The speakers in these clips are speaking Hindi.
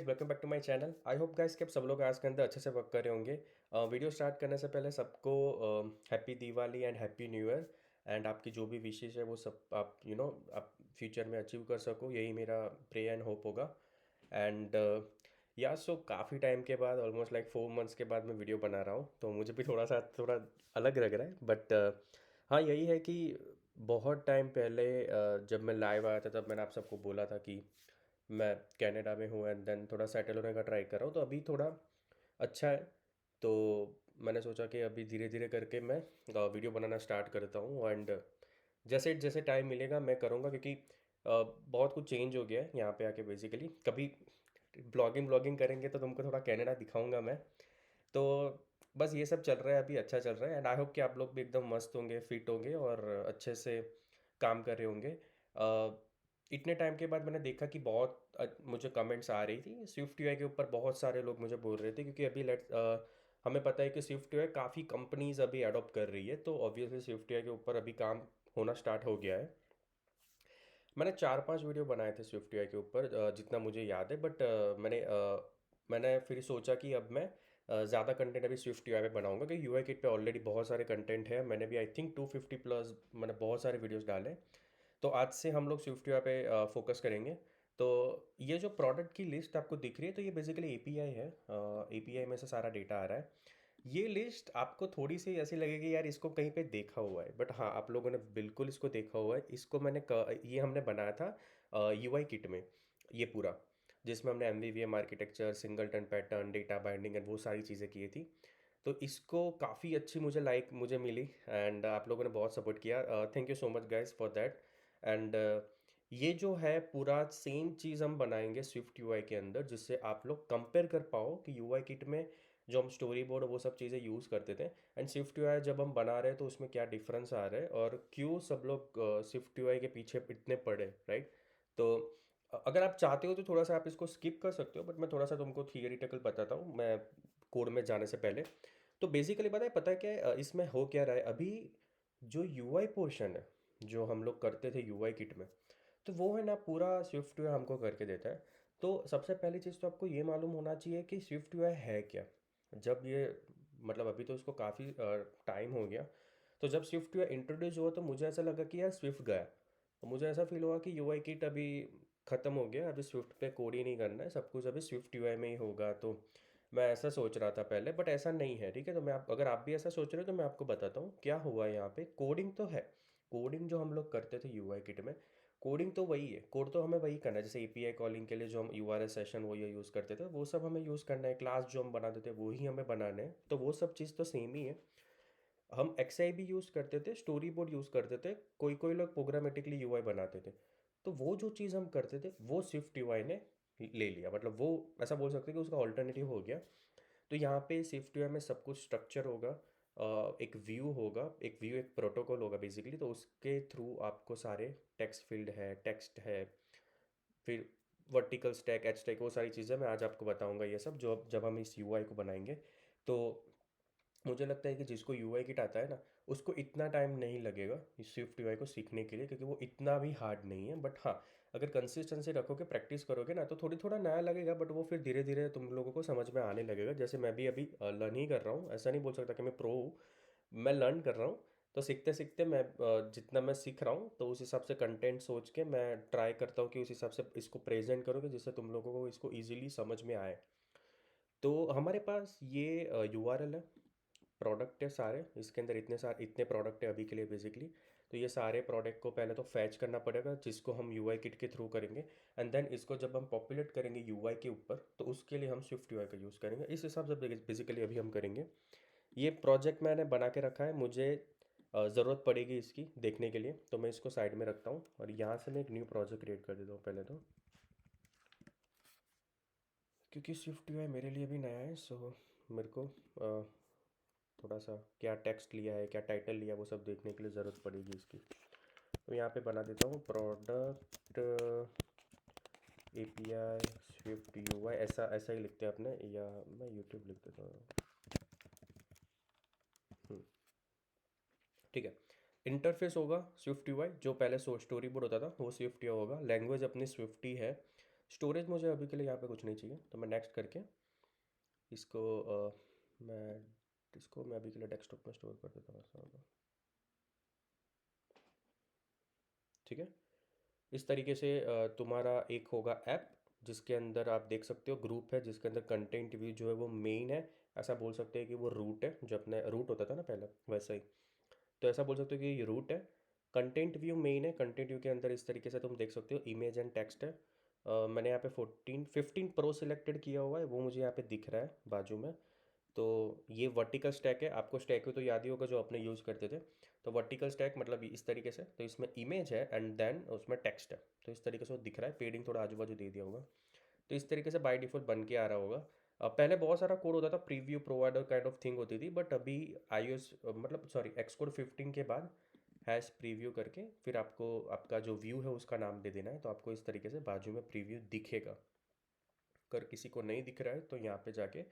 Welcome back to my channel. I hope guys कि आप सब लोग आज के अंदर अच्छे से वर्क कर रहे होंगे। वीडियो स्टार्ट करने से पहले सबको happy Diwali and happy new year. And आपकी जो भी विशेष है वो सब आप आप फ्यूचर में अचीव कर सको, यही मेरा प्रे एंड होप होगा। एंड या सो काफ़ी टाइम के बाद, ऑलमोस्ट लाइक 4 मंथ्स के बाद मैं वीडियो बना रहा हूँ, तो मुझे भी थोड़ा अलग लग रहा है। बट हाँ, यही है कि बहुत टाइम पहले जब मैं लाइव आया था तब मैंने आप सबको बोला था कि मैं कनाडा में हूँ एंड देन थोड़ा सेटल होने का ट्राई कर रहा हूँ, तो अभी थोड़ा अच्छा है। तो मैंने सोचा कि अभी धीरे धीरे करके मैं वीडियो बनाना स्टार्ट करता हूँ। एंड जैसे जैसे टाइम मिलेगा मैं करूँगा, क्योंकि बहुत कुछ चेंज हो गया है यहाँ पे आके। बेसिकली कभी ब्लॉगिंग ब्लॉगिंग करेंगे तो तुमको थोड़ा कनाडा दिखाऊंगा मैं। तो बस ये सब चल रहा है, अभी अच्छा चल रहा है। एंड आई होप कि आप लोग भी एकदम मस्त होंगे, फिट होंगे और अच्छे से काम कर रहे होंगे। इतने टाइम के बाद मैंने देखा कि बहुत मुझे कमेंट्स आ रही थी स्विफ्ट यूआई के ऊपर। बहुत सारे लोग मुझे बोल रहे थे, क्योंकि अभी हमें पता है कि स्विफ्ट यूआई काफ़ी कंपनीज अभी अडॉप्ट कर रही है, तो ऑब्वियसली स्विफ्ट यूआई के ऊपर अभी काम होना स्टार्ट हो गया है। मैंने 4-5 वीडियो बनाए थे स्विफ्ट यूआई के ऊपर, जितना मुझे याद है। बट मैंने फिर सोचा कि अब मैं ज़्यादा कंटेंट अभी स्विफ्ट यूआई पे बनाऊंगा, क्योंकि यूआई किट पे ऑलरेडी बहुत सारे कंटेंट है। मैंने भी आई थिंक 250 प्लस मैंने बहुत सारे वीडियोस डाले। तो आज से हम लोग स्विफ्ट यूआई पे फोकस करेंगे। तो ये जो प्रोडक्ट की लिस्ट आपको दिख रही है, तो ये बेसिकली एपीआई है। एपीआई में से सारा डेटा आ रहा है। ये लिस्ट आपको थोड़ी सी ऐसी लगेगी, यार इसको कहीं पे देखा हुआ है, बट हाँ, आप लोगों ने बिल्कुल इसको देखा हुआ है। इसको ये हमने बनाया था यूआई किट में, ये पूरा, जिसमें हमने MVVM architecture, singleton pattern, data binding and वो सारी चीज़ें की थी। तो इसको काफ़ी अच्छी मुझे मिली। एंड आप लोगों ने बहुत सपोर्ट किया। Thank you so much guys for that. And ये जो है पूरा सेम चीज़ हम बनाएंगे स्विफ्ट यूआई के अंदर, जिससे आप लोग कंपेयर कर पाओ कि यूआई किट में जो हम स्टोरी बोर्ड वो सब चीज़ें यूज़ करते थे एंड स्विफ्ट यूआई जब हम बना रहे हैं तो उसमें क्या डिफरेंस आ रहा है और क्यों सब लोग स्विफ्ट यूआई के पीछे इतने पड़े, राइट। तो अगर आप चाहते हो तो थोड़ा सा आप इसको स्किप कर सकते हो, बट मैं थोड़ा सा तुमको थियरिटिकल बताता हूँ मैं कोड में जाने से पहले। तो बेसिकली पता है क्या है, इसमें हो क्या रहा है अभी। जो यूआई पोर्शन है, जो हम लोग करते थे यूआई किट में, तो वो है ना पूरा स्विफ्ट यूआई हमको करके देता है। तो सबसे पहली चीज़ तो आपको ये मालूम होना चाहिए कि स्विफ्ट यूआई है क्या। जब ये अभी तो इसको काफ़ी टाइम हो गया। तो जब स्विफ्ट यूआई इंट्रोड्यूस हुआ तो मुझे ऐसा लगा कि यार स्विफ्ट गया। तो मुझे ऐसा फील हुआ कि यूआई किट अभी ख़त्म हो गया, अभी स्विफ्ट पे कोड ही नहीं करना है, सब कुछ अभी स्विफ्ट यूआई में ही होगा। तो मैं ऐसा सोच रहा था पहले, बट ऐसा नहीं है, ठीक है। तो अगर आप भी ऐसा सोच रहे हो तो मैं आपको बताता हूँ क्या हुआ है यहाँ पे। कोडिंग तो है, कोडिंग जो हम लोग करते थे यूआई किट में, कोडिंग तो वही है, कोड तो हमें वही करना है। जैसे एपीआई कॉलिंग के लिए जो हम यूआरएस सेशन वो ये यूज़ करते थे, वो सब हमें यूज़ करना है। क्लास जो हम बनाते थे वो ही हमें बनाने हैं, तो वो सब चीज़ तो सेम ही है। हम एक्सआई भी यूज़ करते थे, स्टोरी बोर्ड यूज़ करते थे, कोई कोई लोग प्रोग्रामेटिकली यूआई बनाते थे। तो वो जो चीज़ हम करते थे वो स्विफ्ट यूआई ने ले लिया, वो ऐसा बोल सकते हैं कि उसका ऑल्टरनेटिव हो गया। तो यहाँ पे स्विफ्ट यूआई में सब कुछ स्ट्रक्चर होगा, एक व्यू होगा, एक प्रोटोकॉल होगा बेसिकली। तो उसके थ्रू आपको सारे टेक्स्ट फील्ड है, टेक्स्ट है, फिर वर्टिकल स्टैक, एच स्टैक, वो सारी चीज़ें मैं आज आपको बताऊंगा ये सब, जो जब हम इस यूआई को बनाएंगे। तो मुझे लगता है कि जिसको यूआई किट आता है ना, उसको इतना टाइम नहीं लगेगा इस स्विफ्ट यूआई को सीखने के लिए, क्योंकि वो इतना भी हार्ड नहीं है। बट हाँ, अगर कंसिस्टेंसी रखोगे, प्रैक्टिस करोगे ना, तो थोड़ा नया लगेगा, बट वो फिर धीरे धीरे तुम लोगों को समझ में आने लगेगा। जैसे मैं भी अभी लर्न ही कर रहा हूँ, ऐसा नहीं बोल सकता कि मैं प्रो हूँ, मैं लर्न कर रहा हूँ। तो सीखते सीखते मैं जितना मैं सीख रहा हूँ, तो उस हिसाब से कंटेंट सोच के मैं ट्राई करता हूँ कि उस हिसाब से इसको प्रेजेंट करोगे, जिससे तुम लोगों को इसको ईजिली समझ में आए। तो हमारे पास ये यूआरएल है, प्रोडक्ट है सारे, इसके अंदर इतने प्रोडक्ट है अभी के लिए बेसिकली। तो ये सारे प्रोडक्ट को पहले तो फैच करना पड़ेगा, जिसको हम यूआई किट के थ्रू करेंगे। एंड देन इसको जब हम पॉपुलेट करेंगे यूआई के ऊपर, तो उसके लिए हम स्विफ्ट यूआई का यूज़ करेंगे। इस हिसाब से बेसिकली अभी हम करेंगे। ये प्रोजेक्ट मैंने बना के रखा है, मुझे ज़रूरत पड़ेगी इसकी देखने के लिए, तो मैं इसको साइड में रखता हूँ और यहाँ से मैं एक न्यू प्रोजेक्ट क्रिएट कर देता हूँ पहले तो, क्योंकि स्विफ्ट यूआई मेरे लिए भी नया है। सो मेरे को थोड़ा सा क्या टेक्स्ट लिया है, क्या टाइटल लिया, वो सब देखने के लिए ज़रूरत पड़ेगी इसकी। तो यहाँ पे बना देता हूँ प्रोडक्ट एपीआई स्विफ्ट यूआई, ऐसा ऐसा ही लिखते हैं अपने, या मैं यूट्यूब लिख देता हूँ। ठीक है। इंटरफेस होगा स्विफ्ट यूआई, जो पहले स्टोरी बोर्ड होता था वो स्विफ्ट यूआई होगा। लैंग्वेज अपनी स्विफ्ट ही है। स्टोरेज मुझे अभी के लिए यहाँ पे कुछ नहीं चाहिए, तो मैं नेक्स्ट करके इसको मैं मैं अभी के लिए डेस्कटॉप में स्टोर कर देता हूँ, ऐसा होगा। ठीक है, इस तरीके से तुम्हारा एक होगा ऐप जिसके अंदर आप देख सकते हो ग्रुप है जिसके अंदर कंटेंट व्यू जो है वो मेन है। ऐसा बोल सकते हैं कि वो रूट है, जो अपने रूट होता था ना पहले वैसा ही। तो ऐसा बोल सकते हो कि ये रूट है। कंटेंट व्यू मेन है। कंटेंट व्यू के अंदर इस तरीके से तुम देख सकते हो इमेज एंड टेक्स्ट है। मैंने यहाँ पे 15 प्रो सिलेक्टेड किया हुआ है, वो मुझे यहाँ पे दिख रहा है बाजू में। तो ये वर्टिकल स्टैक है, आपको स्टैक तो याद ही होगा जो अपने यूज़ करते थे। तो वर्टिकल स्टैक मतलब इस तरीके से, तो इसमें इमेज है एंड देन उसमें टेक्स्ट है। तो इस तरीके से वो दिख रहा है, पेडिंग थोड़ा आजू बाजू दे दिया होगा। तो इस तरीके से बाय डिफ़ॉल्ट बन के आ रहा होगा। पहले बहुत सारा कोड होता था, preview provider kind of thing होती थी, बट अभी iOS मतलब सॉरी एक्सकोड 15 के बाद हैश प्रीव्यू करके फिर आपको आपका जो व्यू है उसका नाम दे देना है। तो आपको इस तरीके से बाजू में प्रीव्यू दिखेगा। अगर किसी को नहीं दिख रहा है तो यहाँ पे जाके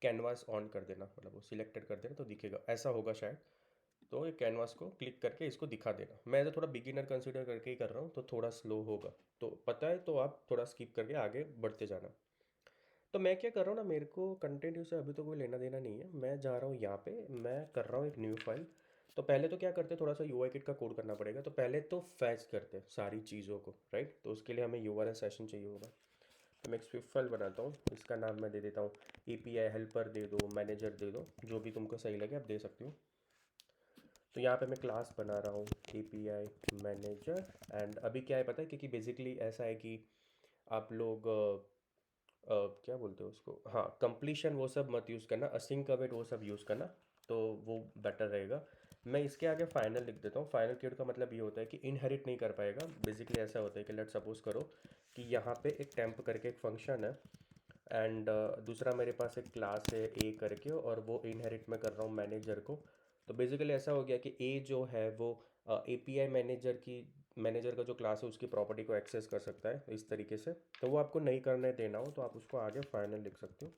कैनवास ऑन कर देना, मतलब वो सिलेक्टेड कर देना तो दिखेगा, ऐसा होगा शायद। तो ये कैनवास को क्लिक करके इसको दिखा देना। मैं तो थोड़ा बिगिनर कंसीडर करके ही कर रहा हूँ तो थोड़ा स्लो होगा, तो पता है तो आप थोड़ा स्किप करके आगे बढ़ते जाना। तो मैं क्या कर रहा हूँ ना, मेरे को कंटेंट से अभी तो कोई लेना देना नहीं है। मैं जा रहा हूँ यहाँ पे, मैं कर रहा हूँ एक न्यू फाइल। तो पहले तो क्या करते, थोड़ा सा UI किट का कोड करना पड़ेगा। तो पहले तो फैच करते सारी चीज़ों को, राइट। तो उसके लिए हमें URL सेशन चाहिए होगा। तो मैं एक स्विफ्ट फाइल बनाता हूँ, इसका नाम मैं दे देता हूँ API हेल्पर दे दो, मैनेजर दे दो, जो भी तुमको सही लगे आप दे सकते हो। तो यहाँ पे मैं क्लास बना रहा हूँ API मैनेजर। एंड अभी क्या है पता है, क्योंकि बेसिकली ऐसा है कि आप लोग क्या बोलते हो उसको, हाँ कंप्लीशन वो सब मत यूज़ करना, असिंक अवेट वो सब यूज़ करना, तो वो बेटर रहेगा। मैं इसके आगे फाइनल लिख देता हूँ। फाइनल कीवर्ड का मतलब ये होता है कि इनहेरिट नहीं कर पाएगा। बेसिकली ऐसा होता है कि लेट सपोज करो कि यहाँ पे एक टेम्प करके एक फंक्शन है एंड दूसरा मेरे पास एक क्लास है ए करके, और वो इनहेरिट में कर रहा हूँ मैनेजर को। तो बेसिकली ऐसा हो गया कि ए जो है वो API मैनेजर का जो क्लास है उसकी प्रॉपर्टी को एक्सेस कर सकता है इस तरीके से। तो वो आपको नहीं करने देना हो तो आप उसको आगे फाइनल लिख सकते हो।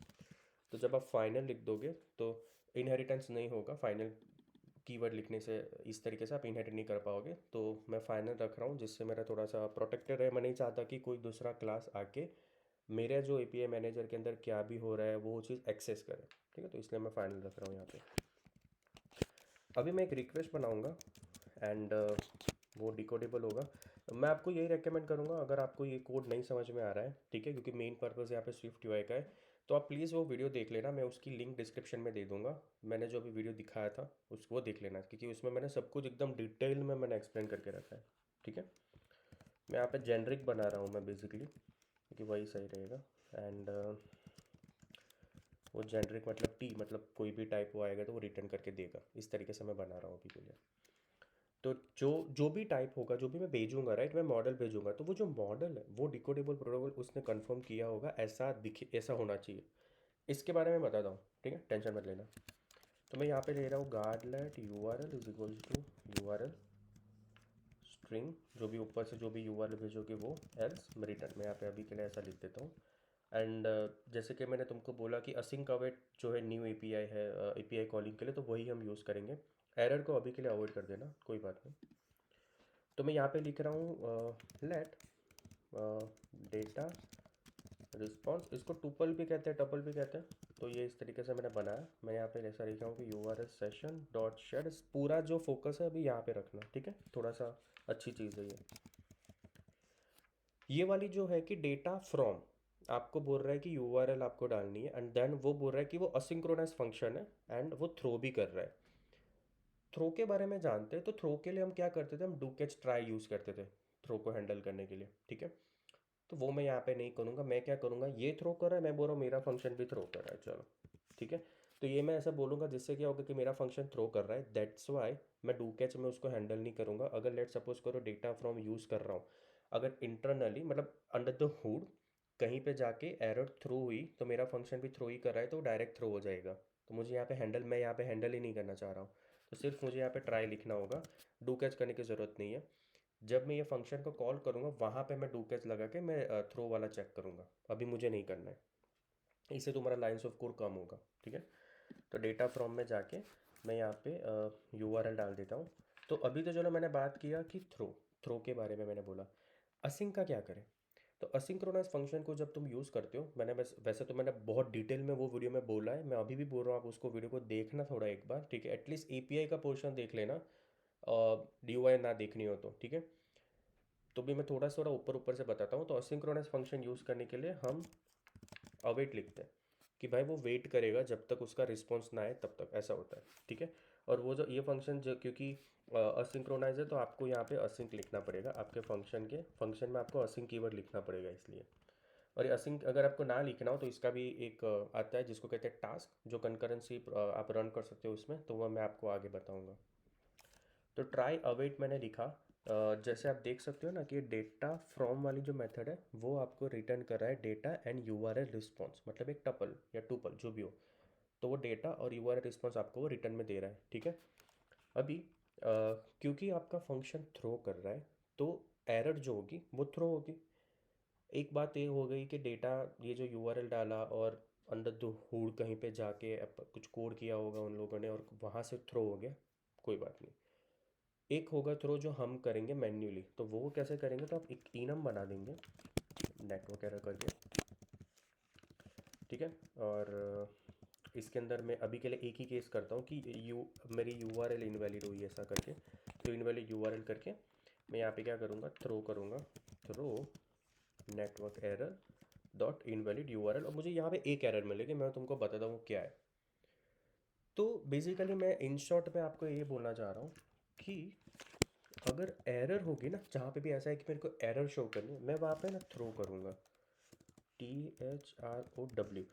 तो जब आप फाइनल लिख दोगे तो इनहेरिटेंस नहीं होगा। फाइनल कीवर्ड लिखने से इस तरीके से आप इनहेरिट नहीं कर पाओगे। तो मैं फाइनल रख रहा हूँ जिससे मेरा थोड़ा सा प्रोटेक्टेड है। मैं नहीं चाहता कि कोई दूसरा क्लास आके मेरे जो API मैनेजर के अंदर क्या भी हो रहा है वो चीज़ एक्सेस करे। ठीक है, तो इसलिए मैं फाइनल रख रहा हूँ यहाँ पे। अभी मैं एक रिक्वेस्ट बनाऊँगा एंड वो डिकोडेबल होगा। मैं आपको यही रेकमेंड करूँगा, अगर आपको ये कोड नहीं समझ में आ रहा है, ठीक है, क्योंकि मेन पर्पज़ यहाँ पे स्विफ्ट UI का है, तो आप प्लीज़ वो वीडियो देख लेना। मैं उसकी लिंक डिस्क्रिप्शन में दे दूँगा। मैंने जो अभी वीडियो दिखाया था उसको देख लेना, क्योंकि उसमें मैंने सब कुछ एकदम डिटेल में मैंने एक्सप्लेन करके रखा है। ठीक है, मैं यहाँ पे जेनरिक बना रहा हूँ मैं बेसिकली, क्योंकि वही सही रहेगा। एंड वो जेनरिक मतलब टी मतलब कोई भी टाइप वो आएगा तो वो रिटर्न करके देगा। इस तरीके से मैं बना रहा हूँ अभी के लिए। तो जो जो भी टाइप होगा, जो भी मैं भेजूंगा, राइट, मैं मॉडल भेजूंगा, तो वो जो मॉडल है वो डिकोडेबल प्रोग्रामेबल उसने कंफर्म किया होगा, ऐसा दिखे, ऐसा होना चाहिए। इसके बारे में बताता हूँ, ठीक है, टेंशन मत लेना। तो मैं यहाँ पे ले रहा हूँ guard let URL is equals to URL string, जो भी ऊपर से जो भी URL भेजोगे वो एल्स रिटर्न। मैं यहाँ पे अभी के लिए ऐसा लिख देता हूँ। एंड जैसे कि मैंने तुमको बोला कि असिंक अवेट जो है न्यू API है API कॉलिंग के लिए, तो वही हम यूज़ करेंगे। एरर को अभी के लिए अवॉइड कर देना, कोई बात नहीं। तो मैं यहाँ पे लिख रहा हूँ लेट डेटा रिस्पॉन्स, इसको टुपल भी कहते हैं, टपल भी कहते हैं। तो ये इस तरीके से मैंने बनाया। मैं यहाँ पे ऐसा लिखा हूँ कि URL सेशन डॉट शेड, पूरा जो फोकस है अभी यहाँ पे रखना, ठीक है, थोड़ा सा अच्छी चीज़ है ये वाली जो है कि डेटा फ्रॉम आपको बोल रहा है कि URL आपको डालनी है, एंड देन वो बोल रहा है कि वो असिंक्रोनस फंक्शन है एंड वो थ्रो भी कर रहा है। थ्रो के बारे में जानते हैं, तो थ्रो के लिए हम क्या करते थे, हम डू कैच ट्राई यूज़ करते थे थ्रो को हैंडल करने के लिए, ठीक है। तो वो मैं यहाँ पे नहीं करूँगा। मैं क्या करूँगा, ये थ्रो कर रहा है, मैं बोल रहा हूँ मेरा फंक्शन भी थ्रो कर रहा है, चलो ठीक है। तो ये मैं ऐसा बोलूँगा जिससे क्या होगा कि मेरा फंक्शन थ्रो कर रहा है, दैट्स वाई मैं डू कैच में उसको हैंडल नहीं करूँगा। अगर लेट सपोज करो डेटा फ्रॉम यूज़ कर रहा हूँ, अगर इंटरनली मतलब अंडर द हुड कहीं पे जाके एरर थ्रो हुई तो मेरा फंक्शन भी थ्रो ही कर रहा है, तो डायरेक्ट थ्रो हो जाएगा। तो मुझे यहाँ पे हैंडल, मैं यहाँ पे हैंडल ही नहीं करना चाह रहा हूँ। तो सिर्फ मुझे यहाँ पे ट्राई लिखना होगा, डू कैच करने की ज़रूरत नहीं है। जब मैं ये फंक्शन को कॉल करूँगा वहाँ पे मैं डू कैच लगा के मैं थ्रो वाला चेक करूँगा। अभी मुझे नहीं करना है, इससे तुम्हारा लाइन्स ऑफ कोड कम होगा, ठीक है। तो डेटा फ्रॉम में जाके मैं यहाँ पे URL डाल देता हूँ। तो अभी तो चलो मैंने बात किया कि थ्रो, थ्रो के बारे में मैंने बोला। असिंक का क्या करें। तो असिंक्रोनस फंक्शन को जब तुम यूज़ करते हो, मैंने वैसे तो मैंने बहुत डिटेल में वो वीडियो में बोला है, मैं अभी भी बोल रहा हूँ, आप उसको वीडियो को देखना थोड़ा एक बार, ठीक है, एटलीस्ट एपीआई का पोर्शन देख लेना, डी ना देखनी हो तो, ठीक है। तो भी मैं थोड़ा थोड़ा ऊपर ऊपर से बताता हूँ। तो असिंक्रोनस फंक्शन यूज़ करने के लिए हम अवेट लिखते हैं कि भाई वो वेट करेगा जब तक उसका रिस्पॉन्स ना आए तब तक, ऐसा होता है, ठीक है। और वो जो ये फंक्शन जो, क्योंकि असिंक्रोनाइज है तो आपको यहाँ पे असिंक लिखना पड़ेगा, आपके फंक्शन में आपको असिंक कीवर्ड लिखना पड़ेगा इसलिए। और ये असिंक अगर आपको ना लिखना हो तो इसका भी एक आता है जिसको कहते हैं टास्क, जो कंकरेंसी आप रन कर सकते हो उसमें, तो वह मैं आपको आगे बताऊँगा। तो ट्राई अवेट मैंने लिखा, जैसे आप देख सकते हो ना कि डेटा फ्रॉम वाली जो मेथड है वो आपको रिटर्न कर रहा है डेटा एंड यूआरएल रिस्पॉन्स, मतलब एक टपल या टूपल जो भी हो, तो वो डेटा और यूआरएल रिस्पॉन्स आपको वो रिटर्न में दे रहा है, ठीक है। अभी क्योंकि आपका फंक्शन थ्रो कर रहा है तो एरर जो होगी वो थ्रो होगी। एक बात ये हो गई कि डेटा, ये जो यूआरएल डाला और अंडर द हुड कहीं पे जाके कुछ कोड किया होगा उन लोगों ने और वहाँ से थ्रो हो गया, कोई बात नहीं। एक होगा थ्रो जो हम करेंगे मैन्युअली, तो वो कैसे करेंगे, तो आप एक इनम बना देंगे नेटवर्क एरर करके, ठीक है। और इसके अंदर मैं अभी के लिए एक ही केस करता हूँ कि मेरी यूआरएल इनवैलिड हुई ऐसा करके, तो इनवैलिड यूआरएल करके मैं यहाँ पे क्या करूँगा, थ्रो करूँगा, throw network error dot invalid URL, और मुझे यहाँ पे एक एरर मिलेगी, मैं तुमको बताता हूँ क्या है। तो बेसिकली मैं इन शॉर्ट में आपको ये बोलना चाह रहा हूँ कि अगर एरर होगी ना, जहाँ पे भी ऐसा है कि मेरे को एरर शो करनी है, मैं वहाँ पे ना थ्रो करूँगा, THROW,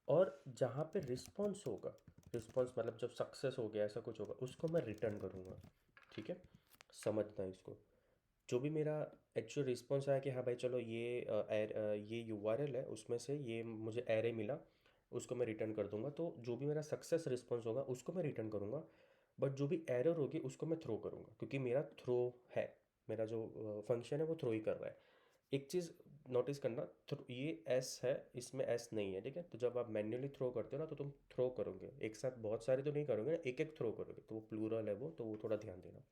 और जहाँ पे रिस्पॉन्स होगा, रिस्पॉन्स मतलब जब सक्सेस हो गया ऐसा कुछ होगा, उसको मैं रिटर्न करूँगा, ठीक है। समझना इसको, जो भी मेरा एक्चुअल रिस्पॉन्स आया कि हाँ भाई चलो ये यूआरएल है उसमें से ये मुझे एरे मिला, उसको मैं रिटर्न कर दूंगा। तो जो भी मेरा सक्सेस रिस्पॉन्स होगा उसको मैं रिटर्न करूँगा, बट जो भी एरर होगी उसको मैं थ्रो करूँगा, क्योंकि मेरा थ्रो है, मेरा जो फंक्शन है वो थ्रो ही कर रहा है। एक चीज़ नोटिस करना, ये एस है, इसमें एस नहीं है, ठीक है। तो जब आप मैन्युअली थ्रो करते हो ना तो तुम थ्रो करोगे एक साथ, बहुत सारे तो नहीं करोगे ना, एक एक थ्रो करोगे, तो वो प्लूरल है वो, तो वो थोड़ा ध्यान देना।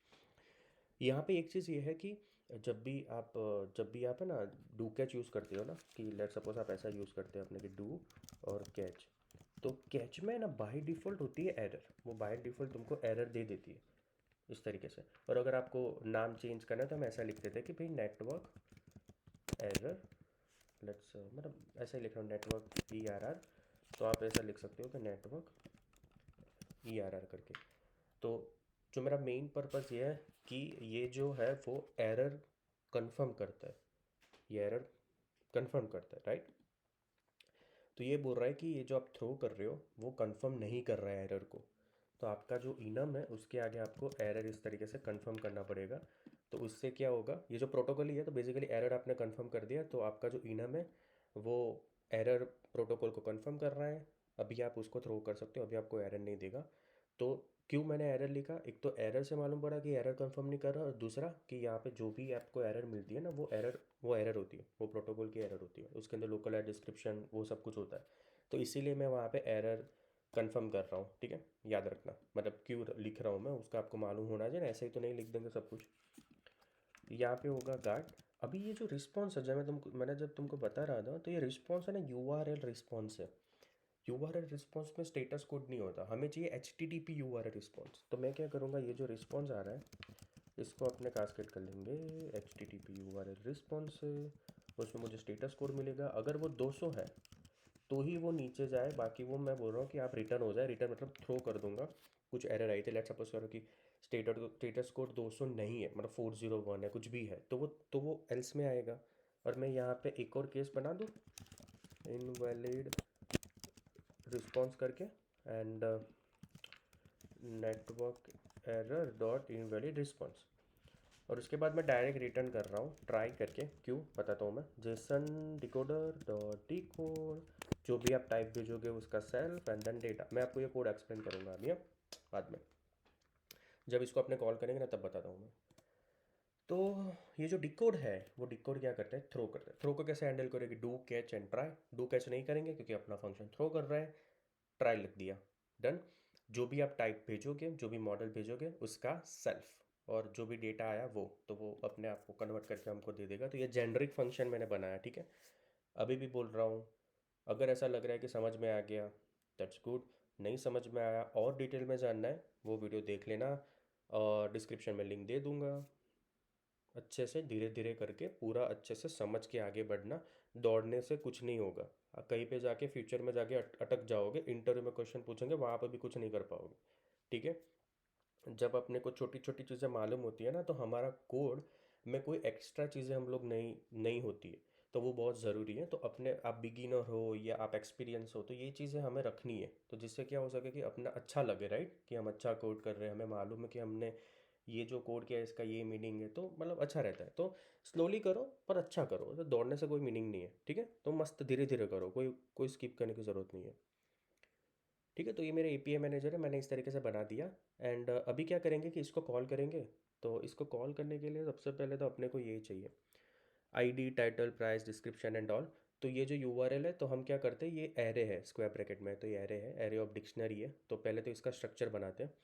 यहाँ पे एक चीज़ ये है कि जब भी आप है ना डू कैच यूज़ करते हो ना, कि लेट सपोज आप ऐसा यूज़ करते हो अपने कि डू और कैच, तो कैच में ना बाय डिफ़ॉल्ट होती है एरर, वो बाय डिफ़ॉल्ट तुमको एरर दे देती है इस तरीके से। और अगर आपको नाम चेंज करना है तो हम ऐसा लिख देते हैं कि भाई नेटवर्क एरर, लेट्स मतलब ऐसा ही लिख रहा हूँ नेटवर्क ERR, तो आप ऐसा लिख सकते हो कि नेटवर्क ERR करके। तो जो मेरा मेन पर्पस ये है कि ये जो है वो एरर कंफर्म करता है, ये एरर कंफर्म करता है, राइट। तो ये बोल रहा है कि ये जो आप थ्रो कर रहे हो वो कंफर्म नहीं कर रहा है एरर को, तो आपका जो इनम है उसके आगे आपको एरर इस तरीके से कंफर्म करना पड़ेगा। तो उससे क्या होगा, ये जो प्रोटोकॉल ही है, तो बेसिकली एरर आपने कंफर्म कर दिया तो आपका जो इनम है वो एरर प्रोटोकॉल को कंफर्म कर रहा है, अभी आप उसको थ्रो कर सकते हो, अभी आपको एरर नहीं देगा। तो क्यों मैंने एरर लिखा, एक तो एरर से मालूम पड़ा कि एरर कंफर्म नहीं कर रहा, और दूसरा कि यहाँ पे जो भी आपको एरर मिलती है ना वो एरर होती है, वो प्रोटोकॉल की एरर होती है, उसके अंदर लोकल एरर डिस्क्रिप्शन वो सब कुछ होता है। तो इसीलिए मैं वहाँ पे एरर कंफर्म कर रहा हूँ, ठीक है, याद रखना, मतलब क्यों लिख रहा हूँ मैं उसका आपको मालूम होना चाहिए ना, ऐसे ही तो नहीं लिख देंगे सब कुछ। यहाँ पे होगा गार्ड। अभी ये जो रिस्पॉन्स है, जब मैंने जब तुमको बता रहा था, तो ये रिस्पॉन्स है ना यूआरएल रिस्पॉन्स है। यूआरएल रिस्पॉन्स में स्टेटस कोड नहीं होता, हमें चाहिए HTTP यूआरएल रिस्पॉन्स। तो मैं क्या करूँगा, ये जो रिस्पॉन्स आ रहा है इसको अपने कास्केट कर लेंगे HTTP यूआरएल रिस्पॉन्स, उसमें मुझे स्टेटस कोड मिलेगा, अगर वो 200 है तो ही वो नीचे जाए, बाकी वो मैं बोल रहा हूँ कि आप रिटर्न हो जाए, रिटर्न मतलब थ्रो कर दूंगा। कुछ एरर आई थी, लेट्स सपोज करो कि स्टेटस कोड 200 नहीं है, मतलब 401 है, कुछ भी है, तो वो एल्स में आएगा। और मैं यहाँ पे एक और केस बना दूँ इनवैलिड रिस्पॉन्स करके, and network error dot invalid response, और उसके बाद मैं डायरेक्ट रिटर्न कर रहा हूँ ट्राई करके, क्यों बताता हूँ मैं, जेसन डिकोडर डॉट डिकोड, जो भी आप टाइप भेजोगे उसका सेल्फ एंड देन डेटा। मैं आपको ये कोड एक्सप्लेन करूँगा अभी, बाद में जब इसको अपने कॉल करेंगे ना तब बताता हूँ मैं। तो ये जो डिकोड है वो डिकोड क्या करते हैं, थ्रो करते हैं। थ्रो को कैसे हैंडल करेंगे, do catch and try. Do catch नहीं करेंगे क्योंकि अपना फंक्शन थ्रो कर रहा है, ट्राई लिख दिया, डन। जो भी आप टाइप भेजोगे, जो भी मॉडल भेजोगे उसका सेल्फ, और जो भी डेटा आया वो, तो वो अपने आप को कन्वर्ट करके हमको दे देगा। तो ये जेनरिक फंक्शन मैंने बनाया, ठीक है। अभी भी बोल रहा हूँ, अगर ऐसा लग रहा है कि समझ में आ गया, दैट्स गुड। नहीं समझ में आया और डिटेल में जानना है, वो वीडियो देख लेना, और डिस्क्रिप्शन में लिंक दे दूंगा। अच्छे से धीरे धीरे करके पूरा अच्छे से समझ के आगे बढ़ना। दौड़ने से कुछ नहीं होगा। कहीं पे जाके फ्यूचर में जाके अटक जाओगे, इंटरव्यू में क्वेश्चन पूछेंगे, वहाँ पर भी कुछ नहीं कर पाओगे, ठीक है। जब अपने को छोटी छोटी चीज़ें मालूम होती है ना, तो हमारा कोड में कोई एक्स्ट्रा चीज़ें हम लोग नहीं नहीं होती है, तो वो बहुत ज़रूरी है। तो अपने आप बिगिनर हो या आप एक्सपीरियंस हो, तो ये चीज़ें हमें रखनी है, तो जिससे क्या हो सके कि अपना अच्छा लगे, राइट, कि हम अच्छा कोड कर रहे हैं, हमें मालूम है कि हमने ये जो कोड किया है इसका ये मीनिंग है, तो मतलब अच्छा रहता है। तो स्लोली करो पर अच्छा करो, तो दौड़ने से कोई मीनिंग नहीं है, ठीक है। तो मस्त धीरे धीरे करो, कोई कोई स्किप करने की ज़रूरत नहीं है, ठीक है। तो ये मेरा एपीआई मैनेजर है, मैंने इस तरीके से बना दिया। एंड अभी क्या करेंगे कि इसको कॉल करेंगे। तो इसको कॉल करने के लिए सबसे पहले तो अपने को यही चाहिए, ID, title, price, description and all. तो ये जो यूआरएल है, तो हम क्या करते हैं, ये एरे है स्क्वायर ब्रैकेट में, तो ये एरे है, एरे ऑफ डिक्शनरी है। तो पहले तो इसका स्ट्रक्चर बनाते हैं,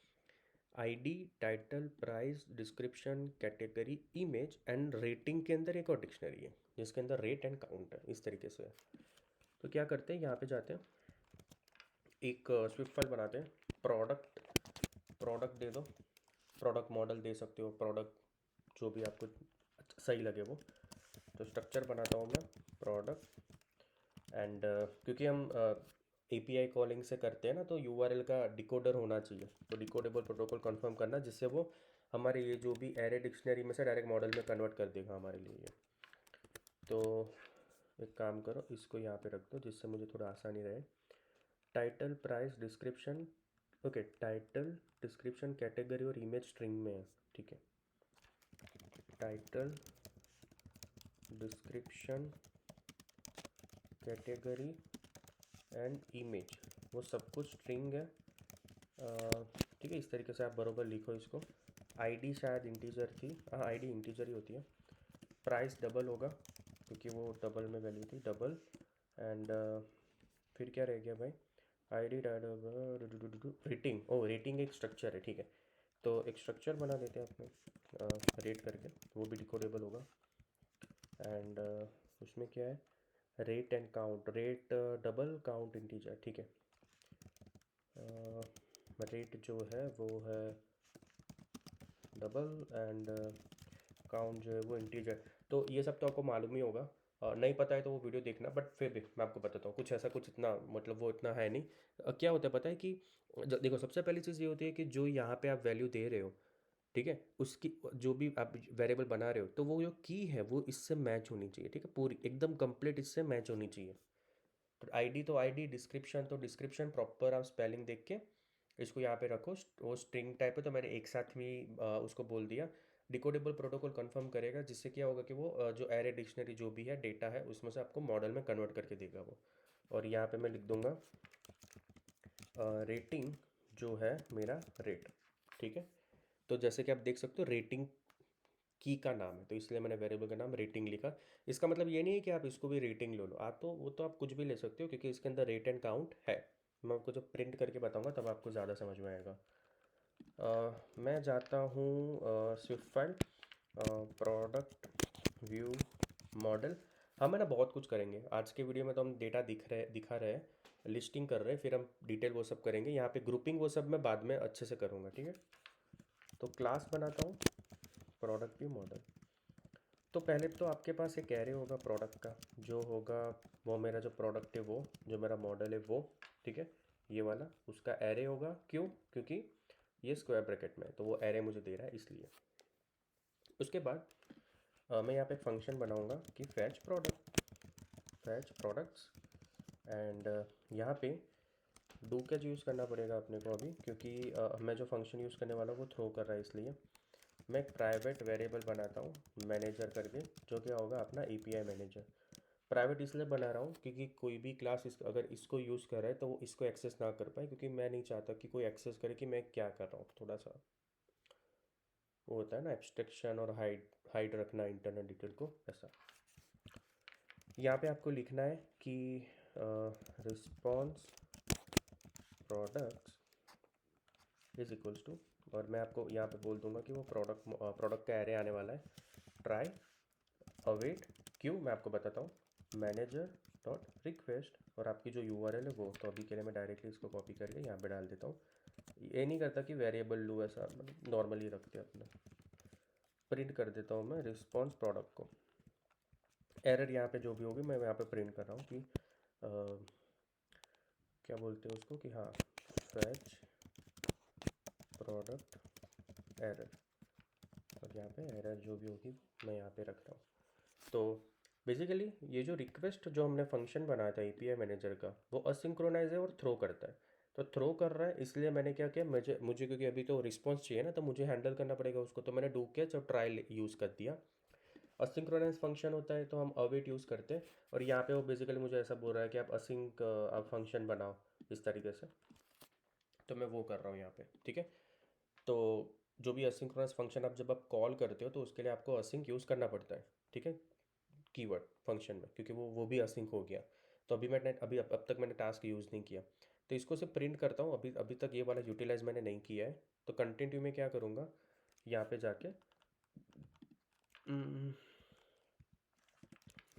ID, title, price, description, category, image and rating के अंदर एक और डिक्शनरी है जिसके अंदर रेट एंड काउंट है, इस तरीके से है। तो क्या करते हैं, यहाँ पे जाते हैं, एक स्विफ्ट फाइल बनाते हैं, प्रोडक्ट, प्रोडक्ट दे दो, प्रोडक्ट मॉडल दे सकते हो, प्रोडक्ट जो भी आपको सही लगे वो। तो स्ट्रक्चर बनाता हूँ मैं, प्रोडक्ट एंड क्योंकि हम एपीआई कॉलिंग से करते हैं ना, तो यूआरएल का डिकोडर होना चाहिए, तो डिकोडेबल प्रोटोकॉल कंफर्म करना, जिससे वो हमारे ये जो भी एरे डिक्शनरी में से डायरेक्ट मॉडल में कन्वर्ट कर देगा हमारे लिए ये। तो एक काम करो, इसको यहाँ पे रख दो जिससे मुझे थोड़ा आसानी रहे। Title, price, description, okay, title, description, category और इमेज स्ट्रिंग में है, ठीक है। Title, description, category and image, वो सब कुछ स्ट्रिंग है, ठीक है। इस तरीके से आप बरोबर लिखो इसको। आईडी शायद इंटीजर थी, हाँ आईडी इंटीजर ही होती है। प्राइस डबल होगा क्योंकि वो डबल में वैल्यू थी, डबल। एंड फिर क्या रह गया भाई, आईडी, रेटिंग, ओ रेटिंग एक स्ट्रक्चर है, ठीक है। तो एक स्ट्रक्चर बना देते हैं अपने रेट करके, वो भी डिकोडेबल होगा। एंड उसमें क्या है, rate and count, rate double, count integer, ठीक है। रेट जो है वो है डबल एंड काउंट जो है वो इंटीजर। तो ये सब तो आपको मालूम ही होगा, नहीं पता है तो वो वीडियो देखना, बट फिर भी मैं आपको बताता हूँ, कुछ ऐसा कुछ इतना मतलब वो इतना है नहीं। क्या होता है पता है कि देखो, सबसे पहली चीज़ ये होती है कि जो यहाँ पे आप वैल्यू दे रहे हो, ठीक है, उसकी जो भी आप वेरिएबल बना रहे हो, तो वो जो की है वो इससे मैच होनी चाहिए, ठीक है, पूरी एकदम कंप्लीट इससे मैच होनी चाहिए। तो आईडी, डिस्क्रिप्शन तो डिस्क्रिप्शन प्रॉपर आप स्पेलिंग देख के इसको यहाँ पे रखो। वो स्ट्रिंग टाइप है तो मैंने एक साथ में ही उसको बोल दिया। डिकोडेबल प्रोटोकॉल कंफर्म करेगा, जिससे क्या होगा कि वो जो एरे डिक्शनरी जो भी है डेटा है उसमें से आपको मॉडल में कन्वर्ट करके देगा वो। और यहाँ पे मैं लिख दूंगा रेटिंग जो है मेरा रेट, ठीक है। तो जैसे कि आप देख सकते हो रेटिंग की का नाम है, तो इसलिए मैंने वेरिएबल का नाम रेटिंग लिखा। इसका मतलब ये नहीं है कि आप इसको भी रेटिंग ले लो, आप तो वो तो आप कुछ भी ले सकते हो क्योंकि इसके अंदर रेट एंड काउंट है। मैं आपको जब प्रिंट करके बताऊंगा तब आपको ज़्यादा समझ में आएगा। मैं जाता हूँ Swift file, product, view, model. हम है ना बहुत कुछ करेंगे आज के वीडियो में, तो हम डेटा दिखा रहे हैं, लिस्टिंग कर रहे हैं, फिर हम डिटेल वो सब करेंगे। यहाँ पे ग्रुपिंग वो सब मैं बाद में अच्छे से करूँगा, ठीक है। तो क्लास बनाता हूँ, प्रोडक्ट व्यू मॉडल। तो पहले तो आपके पास एक एरे होगा प्रोडक्ट का, जो होगा वो मेरा जो प्रोडक्ट है वो, जो मेरा मॉडल है वो, ठीक है, ये वाला उसका एरे होगा। क्यों, क्योंकि ये स्क्वायर ब्रैकेट में है, तो वो एरे मुझे दे रहा है इसलिए। उसके बाद मैं यहाँ पे एक फंक्शन बनाऊँगा कि fetch product, fetch products. And यहाँ पे डू कैच यूज़ करना पड़ेगा अपने को अभी, क्योंकि मैं जो फंक्शन यूज़ करने वाला हूँ वो थ्रो कर रहा है, इसलिए मैं एक प्राइवेट वेरिएबल बनाता हूँ मैनेजर करके, जो क्या होगा अपना एपीआई मैनेजर। प्राइवेट इसलिए बना रहा हूँ क्योंकि कोई भी क्लास अगर इसको यूज़ कर रहा है तो वो इसको एक्सेस ना कर पाए, क्योंकि मैं नहीं चाहता कि कोई एक्सेस करे कि मैं क्या कर रहा हूँ। थोड़ा सा वो होता है ना एब्स्ट्रैक्शन और हाइड रखना इंटरनल डिटेल को, ऐसा। यहाँ पे आपको लिखना है कि response products is equals to और मैं आपको यहाँ पे बोल दूंगा कि वो प्रोडक्ट का एरे आने वाला है। ट्राई अवेट क्यू, मैं आपको बताता हूँ, मैनेजर डॉट रिक्वेस्ट, और आपकी जो यूआरएल है वो, तो अभी के लिए मैं डायरेक्टली इसको कॉपी करके यहाँ पे डाल देता हूँ। ये नहीं करता कि वेरिएबल लूँ, ऐसा नॉर्मली रखते अपने। प्रिंट कर देता हूँ मैं रिस्पॉन्स प्रोडक्ट को। एरर यहाँ पे जो भी होगी मैं यहाँ पे प्रिंट कर रहा हूँ कि क्या बोलते हैं उसको, कि हाँ फैच प्रोडक्ट एरर, और यहाँ पे एरर जो भी होगी मैं यहाँ पे रख रहा हूँ। तो बेसिकली ये जो रिक्वेस्ट जो हमने फंक्शन बनाया था एपीआई मैनेजर का, वो असिंक्रोनाइज है और थ्रो करता है। तो थ्रो कर रहा है, इसलिए मैंने क्या किया, मुझे मुझे क्योंकि अभी तो रिस्पॉन्स चाहिए ना, तो मुझे हैंडल करना पड़ेगा उसको, तो मैंने डू किया जब ट्रायल यूज़ कर दिया। असिंक्रोनाइज फंक्शन होता है तो हम अवेट यूज़ करते हैं, और यहाँ पे वो बेसिकली मुझे ऐसा बोल रहा है कि आप आप फंक्शन बनाओ इस तरीके से, तो मैं वो कर रहा हूँ यहाँ पे, ठीक है। तो जो भी असिंक्रोनस फंक्शन आप जब आप कॉल करते हो तो उसके लिए आपको असिंक यूज़ करना पड़ता है, ठीक है, कीवर्ड फंक्शन में, क्योंकि वो भी असिंक हो गया। तो अभी मैंने अब तक मैंने टास्क यूज़ नहीं किया, तो इसको सिर्फ प्रिंट करता हूँ। अभी अभी तक ये वाला यूटिलाइज मैंने नहीं किया है, तो कंटिन्यू में क्या करूँगा, यहाँ पे जाके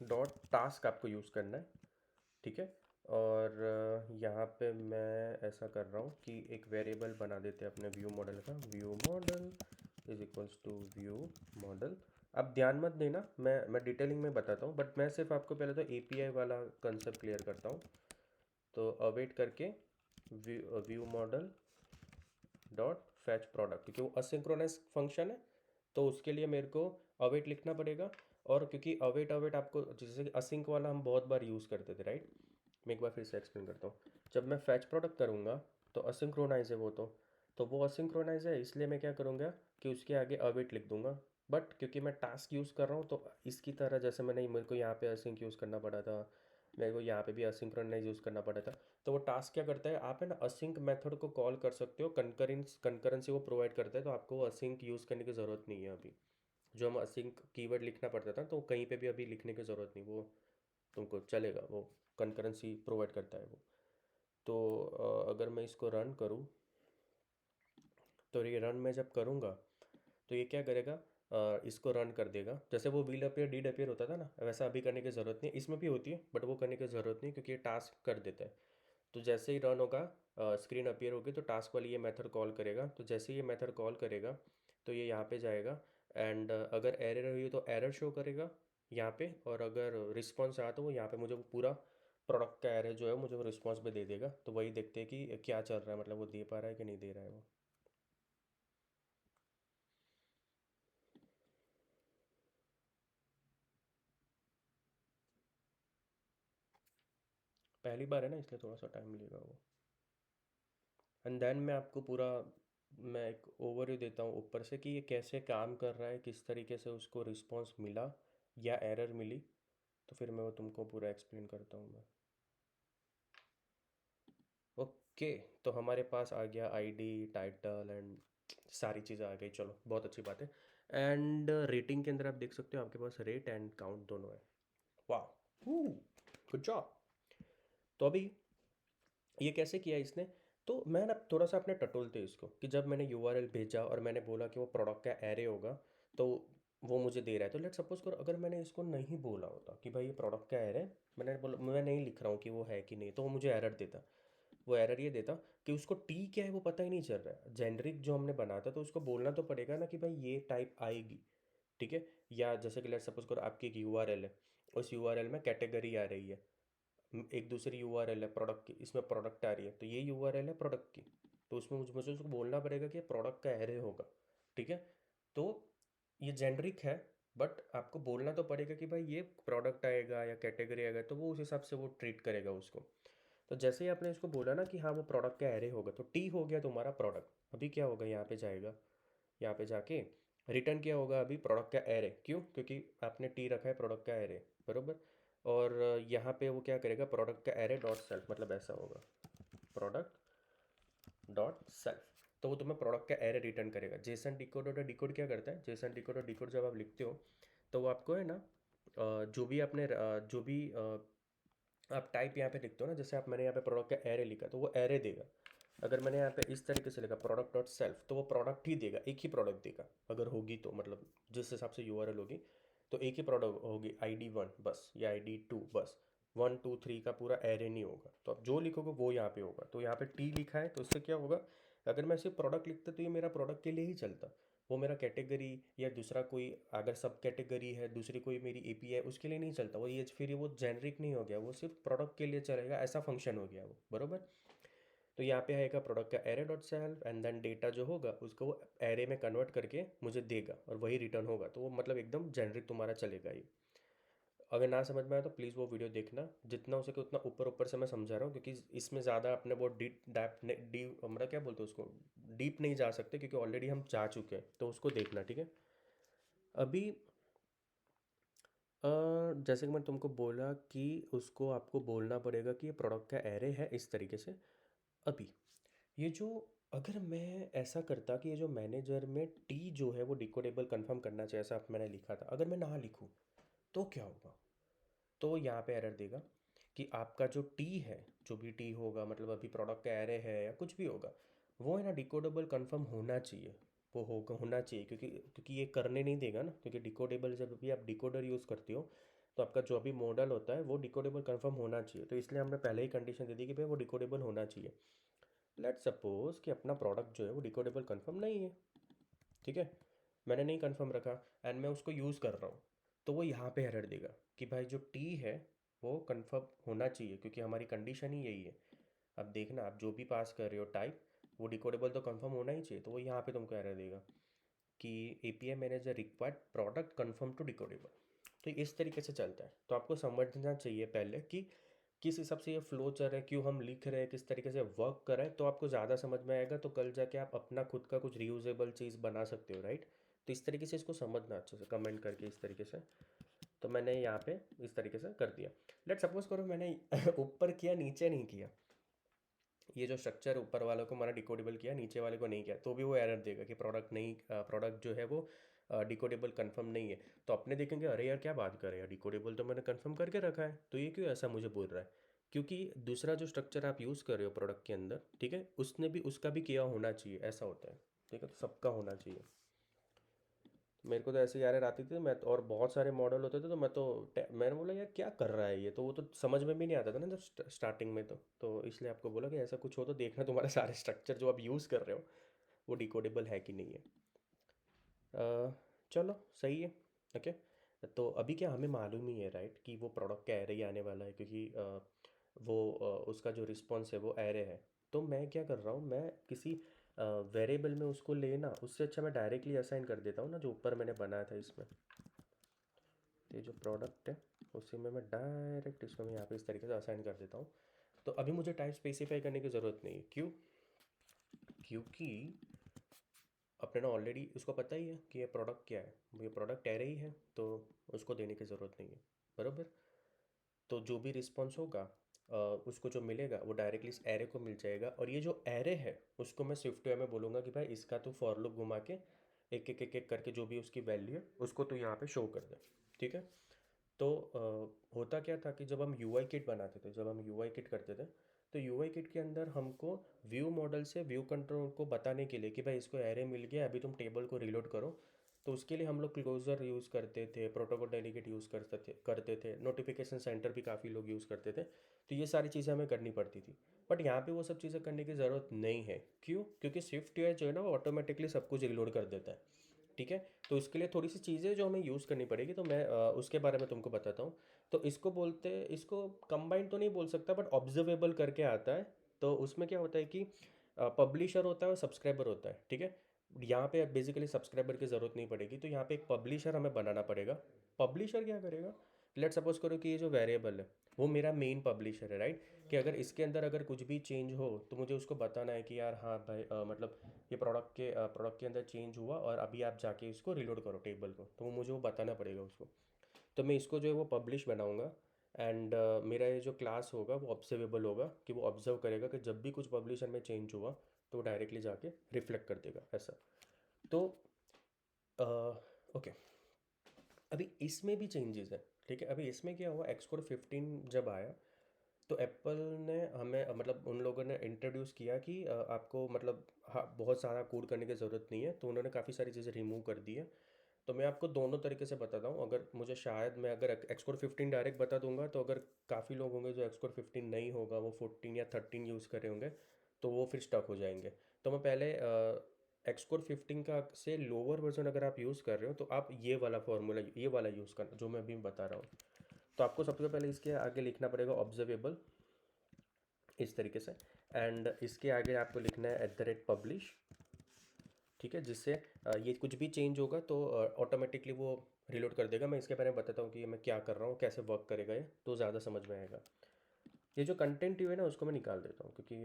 डॉट टास्क आपको यूज़ करना है, ठीक है। और यहाँ पे मैं ऐसा कर रहा हूँ कि एक वेरिएबल बना देते हैं अपने व्यू मॉडल का, view model is equals to view model. अब ध्यान मत देना, मैं डिटेलिंग में बताता हूँ, बट मैं सिर्फ आपको पहले तो एपीआई वाला कंसेप्ट क्लियर करता हूँ। तो अवेट करके view model dot fetch product, क्योंकि वो असिंक्रोनस फंक्शन है तो उसके लिए मेरे को अवेट लिखना पड़ेगा। और क्योंकि अवेट अवेट आपको, जैसे कि असिंक वाला हम बहुत बार यूज़ करते थे, राइट। मैं एक बार फिर से एक्सप्लेन करता हूँ। जब मैं फैच प्रोडक्ट करूँगा तो असिंक्रोनाइज है वो, तो वो असिंक्रोनाइज है, इसलिए मैं क्या करूँगा कि उसके आगे अवेट लिख दूंगा। बट क्योंकि मैं टास्क यूज़ कर रहा हूँ तो इसकी तरह, जैसे मैंने मेरे को यहाँ पे असिंक यूज़ करना पड़ा था, मेरे को यहाँ पे भी असिंक्रोनाइज यूज़ करना पड़ा था। तो वो टास्क क्या करता है, आप है ना असिंक मेथड को कॉल कर सकते हो, कंकरेंसी वो प्रोवाइड करता है, तो आपको वो असिंक यूज़ करने की ज़रूरत नहीं है अभी। जो हम असिंक कीवर्ड लिखना पड़ता था तो कहीं पे भी अभी लिखने की ज़रूरत नहीं, वो तुमको चलेगा, वो कंकरेंसी प्रोवाइड करता है वो। तो अगर मैं इसको रन करूँ, तो ये रन मैं जब करूँगा तो ये क्या करेगा, इसको रन कर देगा। जैसे वो विल अपीयर डीड अपीयर होता था ना, वैसा अभी करने की ज़रूरत नहीं, इसमें भी होती है बट वो करने की ज़रूरत नहीं क्योंकि ये टास्क कर देता है। तो जैसे ही रन होगा, स्क्रीन अपीयर होगी तो टास्क वाली ये मेथड कॉल करेगा। तो जैसे ही ये मेथड कॉल करेगा तो ये यहाँ पे जाएगा, एंड अगर एरर हुई तो एरर शो करेगा यहाँ पे, और अगर रिस्पॉन्स आया तो वो यहाँ पे मुझे वो पूरा प्रोडक्ट का एरर जो है मुझे वो रिस्पॉन्स पे दे देगा। तो वही देखते हैं कि क्या चल रहा है, मतलब वो दे पा रहा है कि नहीं दे रहा है वो। पहली बार है ना, इसलिए थोड़ा सा टाइम लेगा वो। एंड देन मैं आपको पूरा, मैं एक ओवरव्यू देता हूँ ऊपर से कि ये कैसे काम कर रहा है, किस तरीके से उसको रिस्पॉन्स मिला या एरर मिली, तो फिर मैं वो तुमको पूरा एक्सप्लेन करता हूँ मैं। ओके, तो हमारे पास आ गया आईडी, टाइटल एंड सारी चीज़ें आ गई, चलो बहुत अच्छी बात है। एंड रेटिंग के अंदर आप देख सकते हो आपके पास रेट एंड काउंट दोनों है। वाह, गुड जॉब। तो अभी ये कैसे किया इसने, तो मैं ना थोड़ा सा अपने टटोलते इसको, कि जब मैंने यूआरएल भेजा और मैंने बोला कि वो प्रोडक्ट का एरे होगा, तो वो मुझे दे रहा है। तो लेट सपोज करो अगर मैंने इसको नहीं बोला होता कि भाई ये प्रोडक्ट का एरे, मैंने बोला मैं नहीं लिख रहा हूँ कि वो है कि नहीं, तो वो मुझे एरर देता। वो एरर ये देता कि उसको टी क्या है वो पता ही नहीं चल रहा है। जेनरिक जो हमने बना था तो उसको बोलना तो पड़ेगा ना कि भाई ये टाइप आएगी, ठीक है। या जैसे कि लेट सपोज करो आपकी एक यूआरएल है, उस यूआरएल में कैटेगरी आ रही है, एक दूसरी यूआरएल है प्रोडक्ट की, इसमें प्रोडक्ट आ रही है, तो ये यूआरएल है प्रोडक्ट की, तो उसमें मुझे उसको बोलना पड़ेगा कि प्रोडक्ट का एरे होगा, ठीक है। तो ये जेनरिक है, बट आपको बोलना तो पड़ेगा कि भाई ये प्रोडक्ट आएगा या कैटेगरी आएगा, तो वो उस हिसाब से वो ट्रीट करेगा उसको। तो जैसे ही आपने इसको बोला ना कि हाँ वो प्रोडक्ट का एरे होगा, तो टी हो गया तुम्हारा प्रोडक्ट। अभी क्या होगा, यहाँ पे जाएगा, यहाँ पे जाके रिटर्न किया होगा अभी प्रोडक्ट का एरे, क्यों, क्योंकि आपने टी रखा है प्रोडक्ट का एरे, बरोबर। और यहाँ पे वो क्या करेगा, प्रोडक्ट का एरे डॉट सेल्फ, मतलब ऐसा होगा प्रोडक्ट डॉट सेल्फ, तो वो तुम्हें प्रोडक्ट का एरे रिटर्न करेगा। जेसन डिकोड और डिकोड क्या करता है, जेसन डिकोड और डिकोड जब आप लिखते हो तो वो आपको है ना, जो भी आपने जो भी आप टाइप यहाँ पे लिखते हो ना, जैसे आप मैंने यहाँ पे प्रोडक्ट का एरे लिखा तो वो एरे देगा। अगर मैंने यहाँ पे इस तरीके से लिखा प्रोडक्ट डॉट सेल्फ, तो वो प्रोडक्ट ही देगा, एक ही प्रोडक्ट देगा अगर होगी तो, मतलब जिस हिसाब से यूआरएल होगी तो एक ही प्रोडक्ट होगी, ID 1 बस या ID 2 बस, 1 2 3 का पूरा एरे नहीं होगा। तो आप जो लिखोगे वो यहाँ पे होगा। तो यहाँ पे टी लिखा है तो इससे क्या होगा, अगर मैं सिर्फ प्रोडक्ट लिखता तो ये मेरा प्रोडक्ट के लिए ही चलता, वो मेरा कैटेगरी या दूसरा कोई अगर सब कैटेगरी है, दूसरी कोई मेरी एपी है, उसके लिए नहीं चलता वो, ये फिर वो जेनरिक नहीं हो गया, वो सिर्फ प्रोडक्ट के लिए चलेगा, ऐसा फंक्शन हो गया वो, बरोबर। तो यहाँ पे आएगा प्रोडक्ट का array dot self and then data जो होगा उसको वो एरे में कन्वर्ट करके मुझे देगा और वही रिटर्न होगा। तो वो मतलब एकदम जेनरिक तुम्हारा चलेगा ये। अगर ना समझ में आया तो प्लीज़ वो वीडियो देखना, जितना हो सके उतना ऊपर ऊपर से मैं समझा रहा हूँ, क्योंकि इसमें ज़्यादा अपने वो डीप डैप डी हमारा क्या बोलते हैं उसको, डीप नहीं जा सकते क्योंकि ऑलरेडी हम जा चुके हैं, तो उसको देखना, ठीक है। अभी जैसे कि मैं तुमको बोला कि उसको आपको बोलना पड़ेगा कि ये प्रोडक्ट का एरे है इस तरीके से। अभी ये जो, अगर मैं ऐसा करता कि ये जो मैनेजर में टी जो है वो डिकोडेबल कंफर्म करना चाहिए, ऐसा मैंने लिखा था, अगर मैं ना लिखूँ तो क्या होगा, तो यहाँ पे एरर देगा कि आपका जो टी है, जो भी टी होगा, मतलब अभी प्रोडक्ट का एरे है या कुछ भी होगा, वो है ना डिकोडेबल कंफर्म होना चाहिए, वो होगा होना चाहिए, क्योंकि क्योंकि ये करने नहीं देगा ना, क्योंकि डिकोडेबल जब भी आप डिकोडर यूज़ करते हो तो आपका जो भी मॉडल होता है वो डिकोडेबल कंफर्म होना चाहिए, तो इसलिए हमने पहले ही कंडीशन दे दी कि भाई वो डिकोडेबल होना चाहिए। लेट सपोज कि अपना प्रोडक्ट जो है वो डिकोडेबल कंफर्म नहीं है, ठीक है, मैंने नहीं कंफर्म रखा एंड मैं उसको यूज़ कर रहा हूँ, तो वो यहाँ पे एरर देगा कि भाई जो टी है वो कंफर्म होना चाहिए, क्योंकि हमारी कंडीशन ही यही है। अब देखना, आप जो भी पास कर रहे हो टाइप, वो डिकोडेबल तो कंफर्म होना ही चाहिए, तो वो यहाँ पे तुमको एरर देगा कि API manager required product conform to decodable. तो इस तरीके से चलता है, तो आपको समझना चाहिए पहले कि किस हिसाब से ये फ्लो चल रहा है, क्यों हम लिख रहे हैं, किस तरीके से वर्क कर रहा है, तो आपको ज़्यादा समझ में आएगा, तो कल जाके आप अपना खुद का कुछ रीयूजेबल चीज़ बना सकते हो, राइट। तो इस तरीके से इसको समझना अच्छे से, कमेंट करके इस तरीके से। तो मैंने यहाँ पे इस तरीके से कर दिया। लेट सपोज करो मैंने ऊपर किया नीचे नहीं किया, ये जो स्ट्रक्चर ऊपर वालों को मैंने डिकोडेबल किया, नीचे वाले को नहीं किया, तो भी वो एरर देगा कि प्रोडक्ट नहीं, प्रोडक्ट जो है वो डिकोडेबल कंफर्म नहीं है। तो अपने देखेंगे अरे यार क्या बात कर रहे हैं, डिकोडेबल तो मैंने कंफर्म करके रखा है, तो ये क्यों ऐसा मुझे बोल रहा है, क्योंकि दूसरा जो स्ट्रक्चर आप यूज़ कर रहे हो प्रोडक्ट के अंदर, ठीक है, उसने भी उसका भी किया होना चाहिए, ऐसा होता है, ठीक है, तो सबका होना चाहिए। मेरे को तो ऐसे यार आती थी, मैं तो, और बहुत सारे मॉडल होते थे, तो मैं तो मैंने बोला यार क्या कर रहा है ये, तो वो तो समझ में भी नहीं आता था ना जब स्टार्टिंग में, तो इसलिए आपको बोला कि ऐसा कुछ हो तो देखना तुम्हारे सारे स्ट्रक्चर जो आप यूज़ कर रहे हो वो डिकोडेबल है कि नहीं है। चलो सही है, ओके। तो अभी क्या हमें मालूम ही है राइट कि वो प्रोडक्ट का एरे ही आने वाला है, क्योंकि उसका जो रिस्पॉन्स है वो एरे है। तो मैं क्या कर रहा हूँ, मैं किसी वेरिएबल में उसको लेना, उससे अच्छा मैं डायरेक्टली असाइन कर देता हूँ ना, जो ऊपर मैंने बनाया था इसमें, ये जो प्रोडक्ट है उसी में मैं डायरेक्ट इसको मैं यहाँ पे इस तरीके से असाइन कर देता हूँ। तो अभी मुझे टाइप स्पेसिफाई करने की ज़रूरत नहीं है, क्यों, क्योंकि अपने ना ऑलरेडी उसको पता ही है कि ये प्रोडक्ट क्या है, ये प्रोडक्ट एरे ही है, तो उसको देने की ज़रूरत नहीं है, बराबर। तो जो भी रिस्पॉन्स होगा उसको जो मिलेगा वो डायरेक्टली इस एरे को मिल जाएगा, और ये जो एरे है उसको मैं स्विफ्ट वे में बोलूँगा कि भाई इसका तो फॉर लूप घुमा के एक एक एक एक करके जो भी उसकी वैल्यू है उसको तो यहाँ पे शो कर दे, ठीक है। तो होता क्या था कि जब हम UI किट बनाते थे, जब हम UI किट करते थे, तो UI किट के अंदर हमको व्यू मॉडल से व्यू कंट्रोल को बताने के लिए कि भाई इसको एरे मिल गया, अभी तुम टेबल को रीलोड करो, तो उसके लिए हम लोग क्लोजर यूज़ करते थे, प्रोटोकॉल डेलीगेट यूज़ करते थे, नोटिफिकेशन सेंटर भी काफ़ी लोग यूज़ करते थे, तो ये सारी चीज़ें हमें करनी पड़ती थी। बट यहाँ पे वो सब चीज़ें करने की ज़रूरत नहीं है, क्यों, क्योंकि स्विफ्ट UI जो है ना वो ऑटोमेटिकली सब कुछ रीलोड कर देता है, ठीक है। तो इसके लिए थोड़ी सी चीज़ें जो हमें यूज़ करनी पड़ेगी, तो मैं उसके बारे में तुमको बताता हूँ। तो इसको बोलते, इसको कंबाइन तो नहीं बोल सकता बट ऑब्जर्वेबल करके आता है। तो उसमें क्या होता है कि पब्लिशर होता है और सब्सक्राइबर होता है, ठीक है। यहाँ पे बेसिकली सब्सक्राइबर की ज़रूरत नहीं पड़ेगी, तो यहाँ पे एक पब्लिशर हमें बनाना पड़ेगा। पब्लिशर क्या करेगा, लेट सपोज करो कि ये जो वेरिएबल है वो मेरा मेन पब्लिशर है, राइट। कि अगर इसके अंदर अगर कुछ भी चेंज हो तो मुझे उसको बताना है कि यार हाँ भाई, मतलब ये प्रोडक्ट के अंदर चेंज हुआ और अभी आप जाके इसको रीलोड करो टेबल को, तो वो मुझे वो बताना पड़ेगा उसको। तो मैं इसको जो है वो पब्लिश बनाऊंगा, एंड मेरा ये जो क्लास होगा वो ऑब्जर्वेबल होगा, कि वो ऑब्जर्व करेगा कि जब भी कुछ पब्लिशर में चेंज हुआ तो वो डायरेक्टली जाके रिफ्लेक्ट कर देगा, ऐसा। तो ओके, अभी इसमें भी चेंजेस है, ठीक है। अभी इसमें क्या हुआ, Xcode 15 जब आया तो एप्पल ने हमें मतलब उन लोगों ने इंट्रोड्यूस किया कि आपको मतलब हाँ बहुत सारा कोड करने की ज़रूरत नहीं है, तो उन्होंने काफ़ी सारी चीज़ें रिमूव कर दी है। तो मैं आपको दोनों तरीके से बताता हूँ। अगर मुझे शायद मैं अगर एक्सकोर 15 डायरेक्ट बता दूंगा तो अगर काफ़ी लोग होंगे जो एक्सकोर 15 नहीं होगा, वो 14 या 13 यूज़ कर रहे होंगे, तो वो फिर स्टक हो जाएंगे। तो मैं पहले एक्सकोर 15 का से लोअर वर्जन अगर आप यूज़ कर रहे हो तो आप ये वाला फार्मूला ये वाला यूज़ करना जो मैं अभी बता रहा हूँ। तो आपको सबसे पहले इसके आगे लिखना पड़ेगा ऑब्जर्वेबल इस तरीके से, एंड इसके आगे आपको लिखना है @publish। ठीक है, जिससे ये कुछ भी चेंज होगा तो ऑटोमेटिकली वो रिलोड कर देगा। मैं इसके बारे में बताता हूँ कि मैं क्या कर रहा हूँ, कैसे वर्क करेगा ये, तो ज़्यादा समझ में आएगा। ये जो कंटेंट व्यू है ना उसको मैं निकाल देता हूँ क्योंकि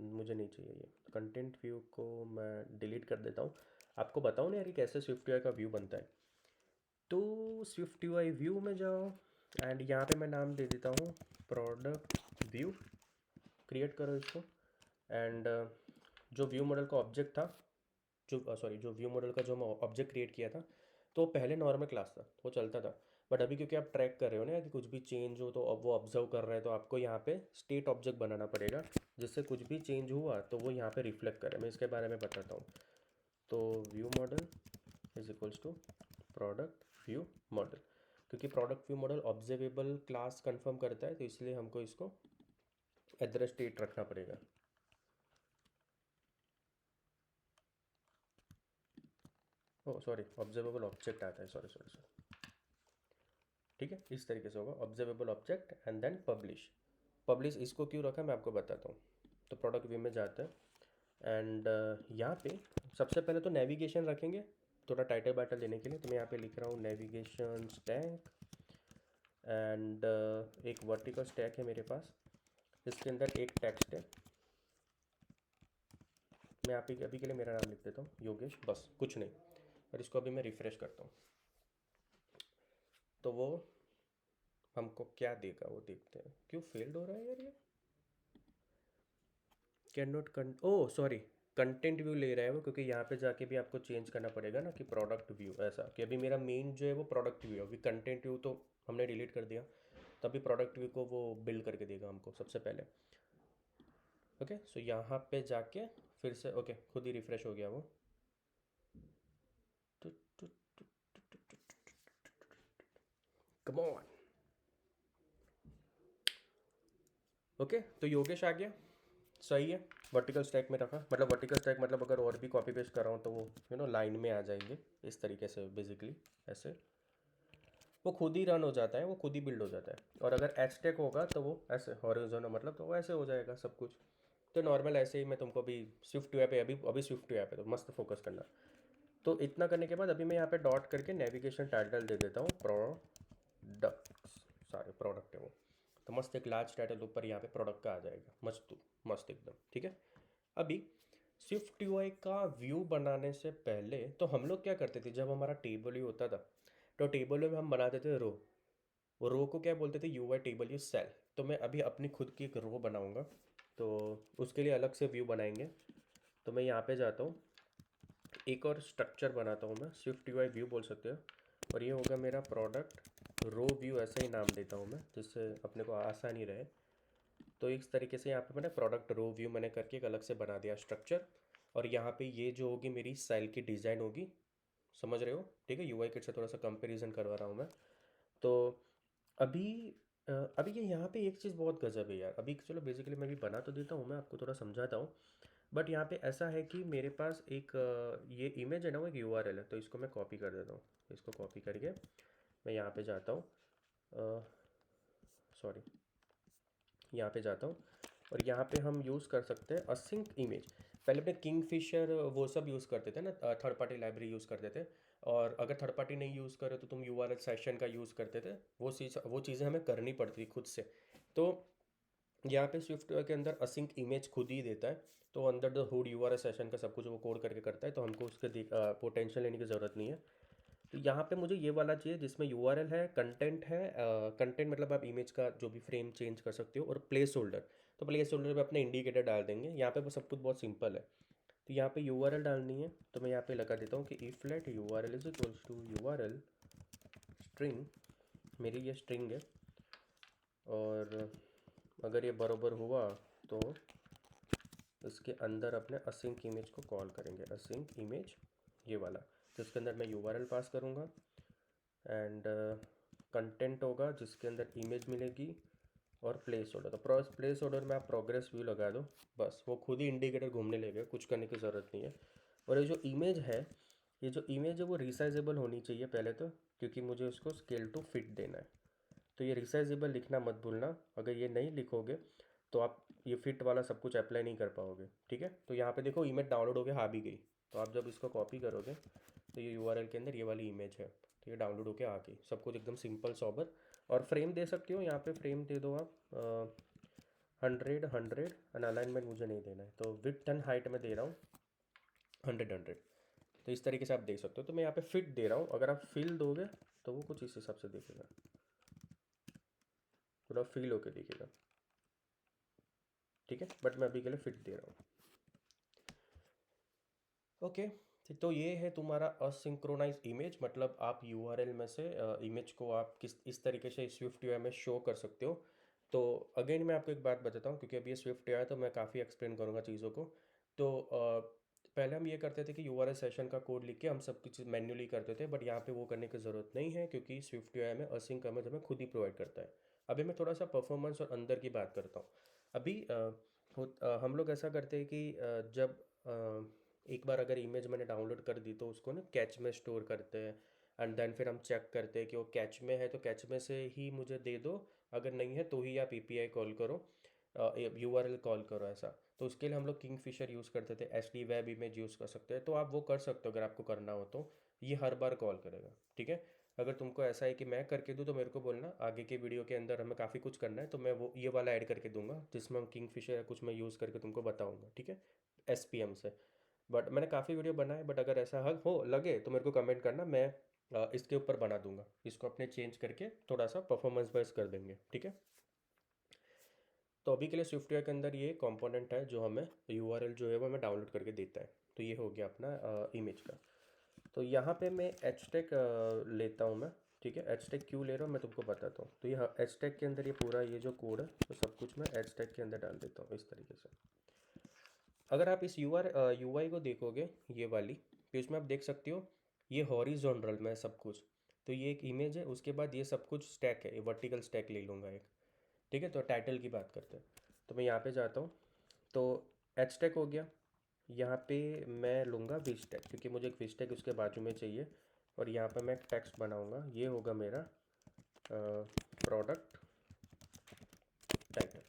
मुझे नहीं चाहिए ये कंटेंट व्यू को मैं डिलीट कर देता हूँ। आपको बताऊँ ना यार कि कैसे स्विफ्ट यूआई का व्यू बनता है। तो स्विफ्ट यूआई व्यू में जाओ एंड यहाँ पे मैं नाम दे देता हूँ प्रोडक्ट व्यू। क्रिएट करो इसको, एंड जो व्यू मॉडल का ऑब्जेक्ट था, जो सॉरी जो व्यू मॉडल का जो मैं ऑब्जेक्ट क्रिएट किया था, तो पहले नॉर्मल क्लास था, वो चलता था। बट अभी क्योंकि आप ट्रैक कर रहे हो ना कि कुछ भी चेंज हो तो अब वो ऑब्जर्व कर रहा है, तो आपको यहाँ पे स्टेट ऑब्जेक्ट बनाना पड़ेगा जिससे कुछ भी चेंज हुआ तो वो यहाँ पे रिफ्लेक्ट करे। मैं इसके बारे में बताता हूँ। तो view model is equals to product view model, क्योंकि product view model observable class confirm करता है, तो इसलिए हमको इसको @state रखना पड़ेगा। ओ सॉरी, ऑब्जर्वेबल ऑब्जेक्ट आता है, सॉरी सॉरी सॉरी। ठीक है, इस तरीके से होगा observable object and then publish. Publish इसको क्यों रखा मैं आपको बताता हूँ। तो प्रोडक्ट व्यू में जाते हैं एंड यहाँ पे सबसे पहले तो नेविगेशन रखेंगे थोड़ा टाइटल बाइटल देने के लिए। तो मैं यहाँ पे लिख रहा हूँ नेविगेशन स्टैक, एंड एक वर्टिकल स्टैक है मेरे पास, इसके अंदर एक टेक्स्ट है। मैं यहाँ पे अभी के लिए मेरा नाम लिख देता हूँ योगेश, बस कुछ नहीं। और इसको अभी मैं रिफ़्रेश करता हूँ तो वो हमको क्या देगा वो देखते हैं। क्यों फेल्ड हो रहा है यार ये, can not oh sorry, content view ले रहा है वो, क्योंकि यहाँ पे जाके भी आपको चेंज करना पड़ेगा ना कि प्रोडक्ट व्यू, ऐसा कि अभी मेरा मेन जो है वो प्रोडक्ट व्यू है। अभी कंटेंट व्यू तो हमने डिलीट कर दिया, तभी प्रोडक्ट व्यू को वो बिल्ड करके देगा हमको सबसे पहले। ओके, सो यहाँ पे जाके फिर से ओके खुद ही रिफ्रेश हो गया वो। Come on. ओके, तो योगेश आ गया, सही है। वर्टिकल स्टैक में रखा, मतलब वर्टिकल स्टैक मतलब अगर और भी कॉपी पेस्ट कर रहा हूँ तो वो लाइन में आ जाएंगे इस तरीके से बेसिकली। ऐसे वो खुद ही रन हो जाता है, वो खुद ही बिल्ड हो जाता है। और अगर एच टेक होगा तो वो ऐसे हॉरिजॉन्टल मतलब तो वो ऐसे हो जाएगा सब कुछ। तो नॉर्मल ऐसे ही मैं तुमको अभी स्विफ्ट वे पे अभी अभी स्विफ्ट वे पे तो मस्त फोकस करना। तो इतना करने के बाद अभी मैं यहाँ पे डॉट करके नेविगेशन टाइटल दे देता हूँ प्रोडक्ट, सारे प्रोडक्ट है वो। तो मस्त एक लार्ज टाइटल ऊपर यहाँ पे प्रोडक्ट का आ जाएगा, मस्त मस्त एकदम। ठीक है, अभी स्विफ्ट यूआई का व्यू बनाने से पहले तो हम लोग क्या करते थे, जब हमारा टेबल व्यू होता था तो टेबल में हम बनाते थे रो। वो रो को क्या बोलते थे, यूआई टेबल यू सेल। तो मैं अभी अपनी खुद की एक रो बनाऊंगा, तो उसके लिए अलग से व्यू बनाएंगे। तो मैं यहाँ पे जाता हूँ, एक और स्ट्रक्चर बनाता हूँ, मैं स्विफ्ट यूआई व्यू बोल सकते हो, और ये होगा मेरा प्रोडक्ट रो व्यू, ऐसा ही नाम देता हूँ मैं जिससे अपने को आसानी रहे। तो इस तरीके से यहाँ पे मैंने प्रोडक्ट रो व्यू मैंने करके एक अलग से बना दिया स्ट्रक्चर। और यहाँ पे ये जो होगी मेरी सेल की डिज़ाइन होगी, समझ रहे हो। ठीक है, यूआई किट से थोड़ा सा कंपैरिजन करवा रहा हूँ मैं। तो अभी अभी ये यहाँ पे एक चीज़ बहुत गज़ब है यार। अभी चलो बेसिकली मैं भी बना तो देता हूँ, मैं आपको थोड़ा समझाता हूँ। बट यहाँ पे ऐसा है कि मेरे पास एक ये इमेज है ना, वो एक यूआरएल है, तो इसको मैं कॉपी कर देता हूँ। इसको कॉपी करके मैं यहाँ पे जाता हूँ, सॉरी यहाँ पे जाता हूँ, और यहाँ पे हम यूज़ कर सकते हैं असिंक इमेज। पहले अपने किंगफिशर वो सब यूज़ करते थे ना, थर्ड पार्टी लाइब्रेरी यूज़ करते थे। और अगर थर्ड पार्टी नहीं यूज़ करे तो तुम यूआरएल सेशन का यूज़ करते थे। वो चीज़ें हमें करनी पड़ती थी खुद से। तो यहाँ पे स्विफ्ट के अंदर असिंक इमेज खुद ही देता है, तो अंदर द हुड यूआरएल सेशन का सब कुछ वो कोड करके करता है, तो हमको उसके पोटेंशियल लेने की ज़रूरत नहीं है। तो यहाँ पे मुझे ये वाला चाहिए जिसमें यूआरएल है, कंटेंट है। कंटेंट मतलब आप इमेज का जो भी फ्रेम चेंज कर सकते हो, और प्लेस होल्डर। तो प्लेस होल्डर पे अपने इंडिकेटर डाल देंगे। यहाँ पे वो सब कुछ बहुत सिंपल है। तो यहाँ पे यूआरएल डालनी है, तो मैं यहाँ पे लगा देता हूँ कि if let URL is equals to URL string. मेरी ये स्ट्रिंग है, और अगर ये बराबर हुआ तो इसके अंदर अपने असिंक इमेज को कॉल करेंगे, असिंक इमेज ये वाला। तो इसके अंदर मैं यूआरएल पास करूँगा एंड कंटेंट होगा जिसके अंदर इमेज मिलेगी और प्लेस ऑर्डर। तो प्लेस ऑर्डर में आप प्रोग्रेस व्यू लगा दो, बस वो खुद ही इंडिकेटर घूमने लगेगा, कुछ करने की ज़रूरत नहीं है। और ये जो इमेज है, ये जो इमेज है वो रिसाइजेबल होनी चाहिए पहले तो, क्योंकि मुझे उसको स्केल टू फिट देना है। तो ये रिसाइजेबल लिखना मत भूलना, अगर ये नहीं लिखोगे तो आप ये फिट वाला सब कुछ अप्लाई नहीं कर पाओगे, ठीक है। तो यहाँ पे देखो इमेज डाउनलोड होके आ भी गई। तो आप जब इसको कॉपी करोगे तो ये यूआरएल के अंदर ये वाली इमेज है, तो ये डाउनलोड होके आ गई। सब कुछ एकदम सिंपल सॉबर। और फ्रेम दे सकते हो, यहाँ पे फ्रेम दे दो आप 100 एंड अलाइनमेंट मुझे नहीं देना है, तो विड्थ एंड हाइट में दे रहा हूँ 100। तो इस तरीके से आप देख सकते हो। तो मैं यहाँ पे फिट दे रहा हूँ, अगर आप फिल दोगे तो वो कुछ इस हिसाब से दिखेगा, थोड़ा फील होके दिखेगा, ठीक है। बट मैं अभी के लिए फिट दे रहा हूँ, ओके। तो ये है तुम्हारा असिंक्रोनाइज इमेज, मतलब आप यूआरएल में से इमेज को आप किस इस तरीके से स्विफ्ट यूआई में शो कर सकते हो। तो अगेन मैं आपको एक बात बताता हूँ, क्योंकि अभी ये स्विफ्ट यूआई है तो मैं काफ़ी एक्सप्लेन करूँगा चीज़ों को। तो पहले हम ये करते थे कि यूआरएल सेशन का कोड लिख के हम सब कुछ मैन्युअली करते थे, बट यहाँ पे वो करने की ज़रूरत नहीं है, क्योंकि स्विफ्ट यूआई में असिंक इमेज हमें खुद ही प्रोवाइड करता है। अभी मैं थोड़ा सा परफॉर्मेंस और अंदर की बात करता हूँ। अभी हम लोग ऐसा करते हैं कि जब एक बार अगर इमेज मैंने डाउनलोड कर दी तो उसको ना कैच में स्टोर करते हैं, एंड देन फिर हम चेक करते हैं कि वो कैच में है तो कैच में से ही मुझे दे दो, अगर नहीं है तो ही आप एपीआई कॉल करो, यूआरएल कॉल करो, ऐसा। तो उसके लिए हम लोग किंगफिशर यूज़ करते थे, एचडी वेब इमेज यूज़ कर सकते हैं। तो आप वो कर सकते हो अगर आपको करना हो तो, ये हर बार कॉल करेगा, ठीक है। अगर तुमको ऐसा है कि मैं करके दूँ तो मेरे को बोलना, आगे के वीडियो के अंदर हमें काफ़ी कुछ करना है तो मैं वो ये वाला ऐड करके दूंगा जिसमें हम किंगफिशर या कुछ मैं यूज़ करके तुमको बताऊँगा, ठीक है, एसपीएम से। बट मैंने काफ़ी वीडियो बनाए, बट अगर ऐसा हल हो लगे तो मेरे को कमेंट करना, मैं इसके ऊपर बना दूंगा, इसको अपने चेंज करके थोड़ा सा परफॉर्मेंस वाइज कर देंगे, ठीक है। तो अभी के लिए स्विफ्टवेयर के अंदर ये कंपोनेंट है जो हमें यूआरएल जो है वो हमें डाउनलोड करके देता है। तो ये हो गया अपना इमेज का। तो यहाँ पे मैं एचटेक लेता हूँ मैं, ठीक है। एचटेक क्यों ले रहा हूँ मैं तुमको बताता हूँ। तो ये एचटेक के अंदर ये पूरा ये जो कोड है तो सब कुछ मैं एचटेक के अंदर डाल देता हूँ इस तरीके से। अगर आप इस यूआई को देखोगे ये वाली, तो इसमें आप देख सकते हो ये हॉरिजॉन्टल में है सब कुछ। तो ये एक इमेज है, उसके बाद ये सब कुछ स्टैक है, ये वर्टिकल स्टैक ले लूँगा एक, ठीक है। तो टाइटल की बात करते हैं, तो मैं यहाँ पे जाता हूँ। तो एच टैग हो गया, यहाँ पे मैं लूँगा वी स्टैक, क्योंकि मुझे एक वी स्टैक उसके बाजू में चाहिए। और यहाँ पे मैं टेक्स्ट बनाऊँगा, ये होगा मेरा प्रोडक्ट टाइटल,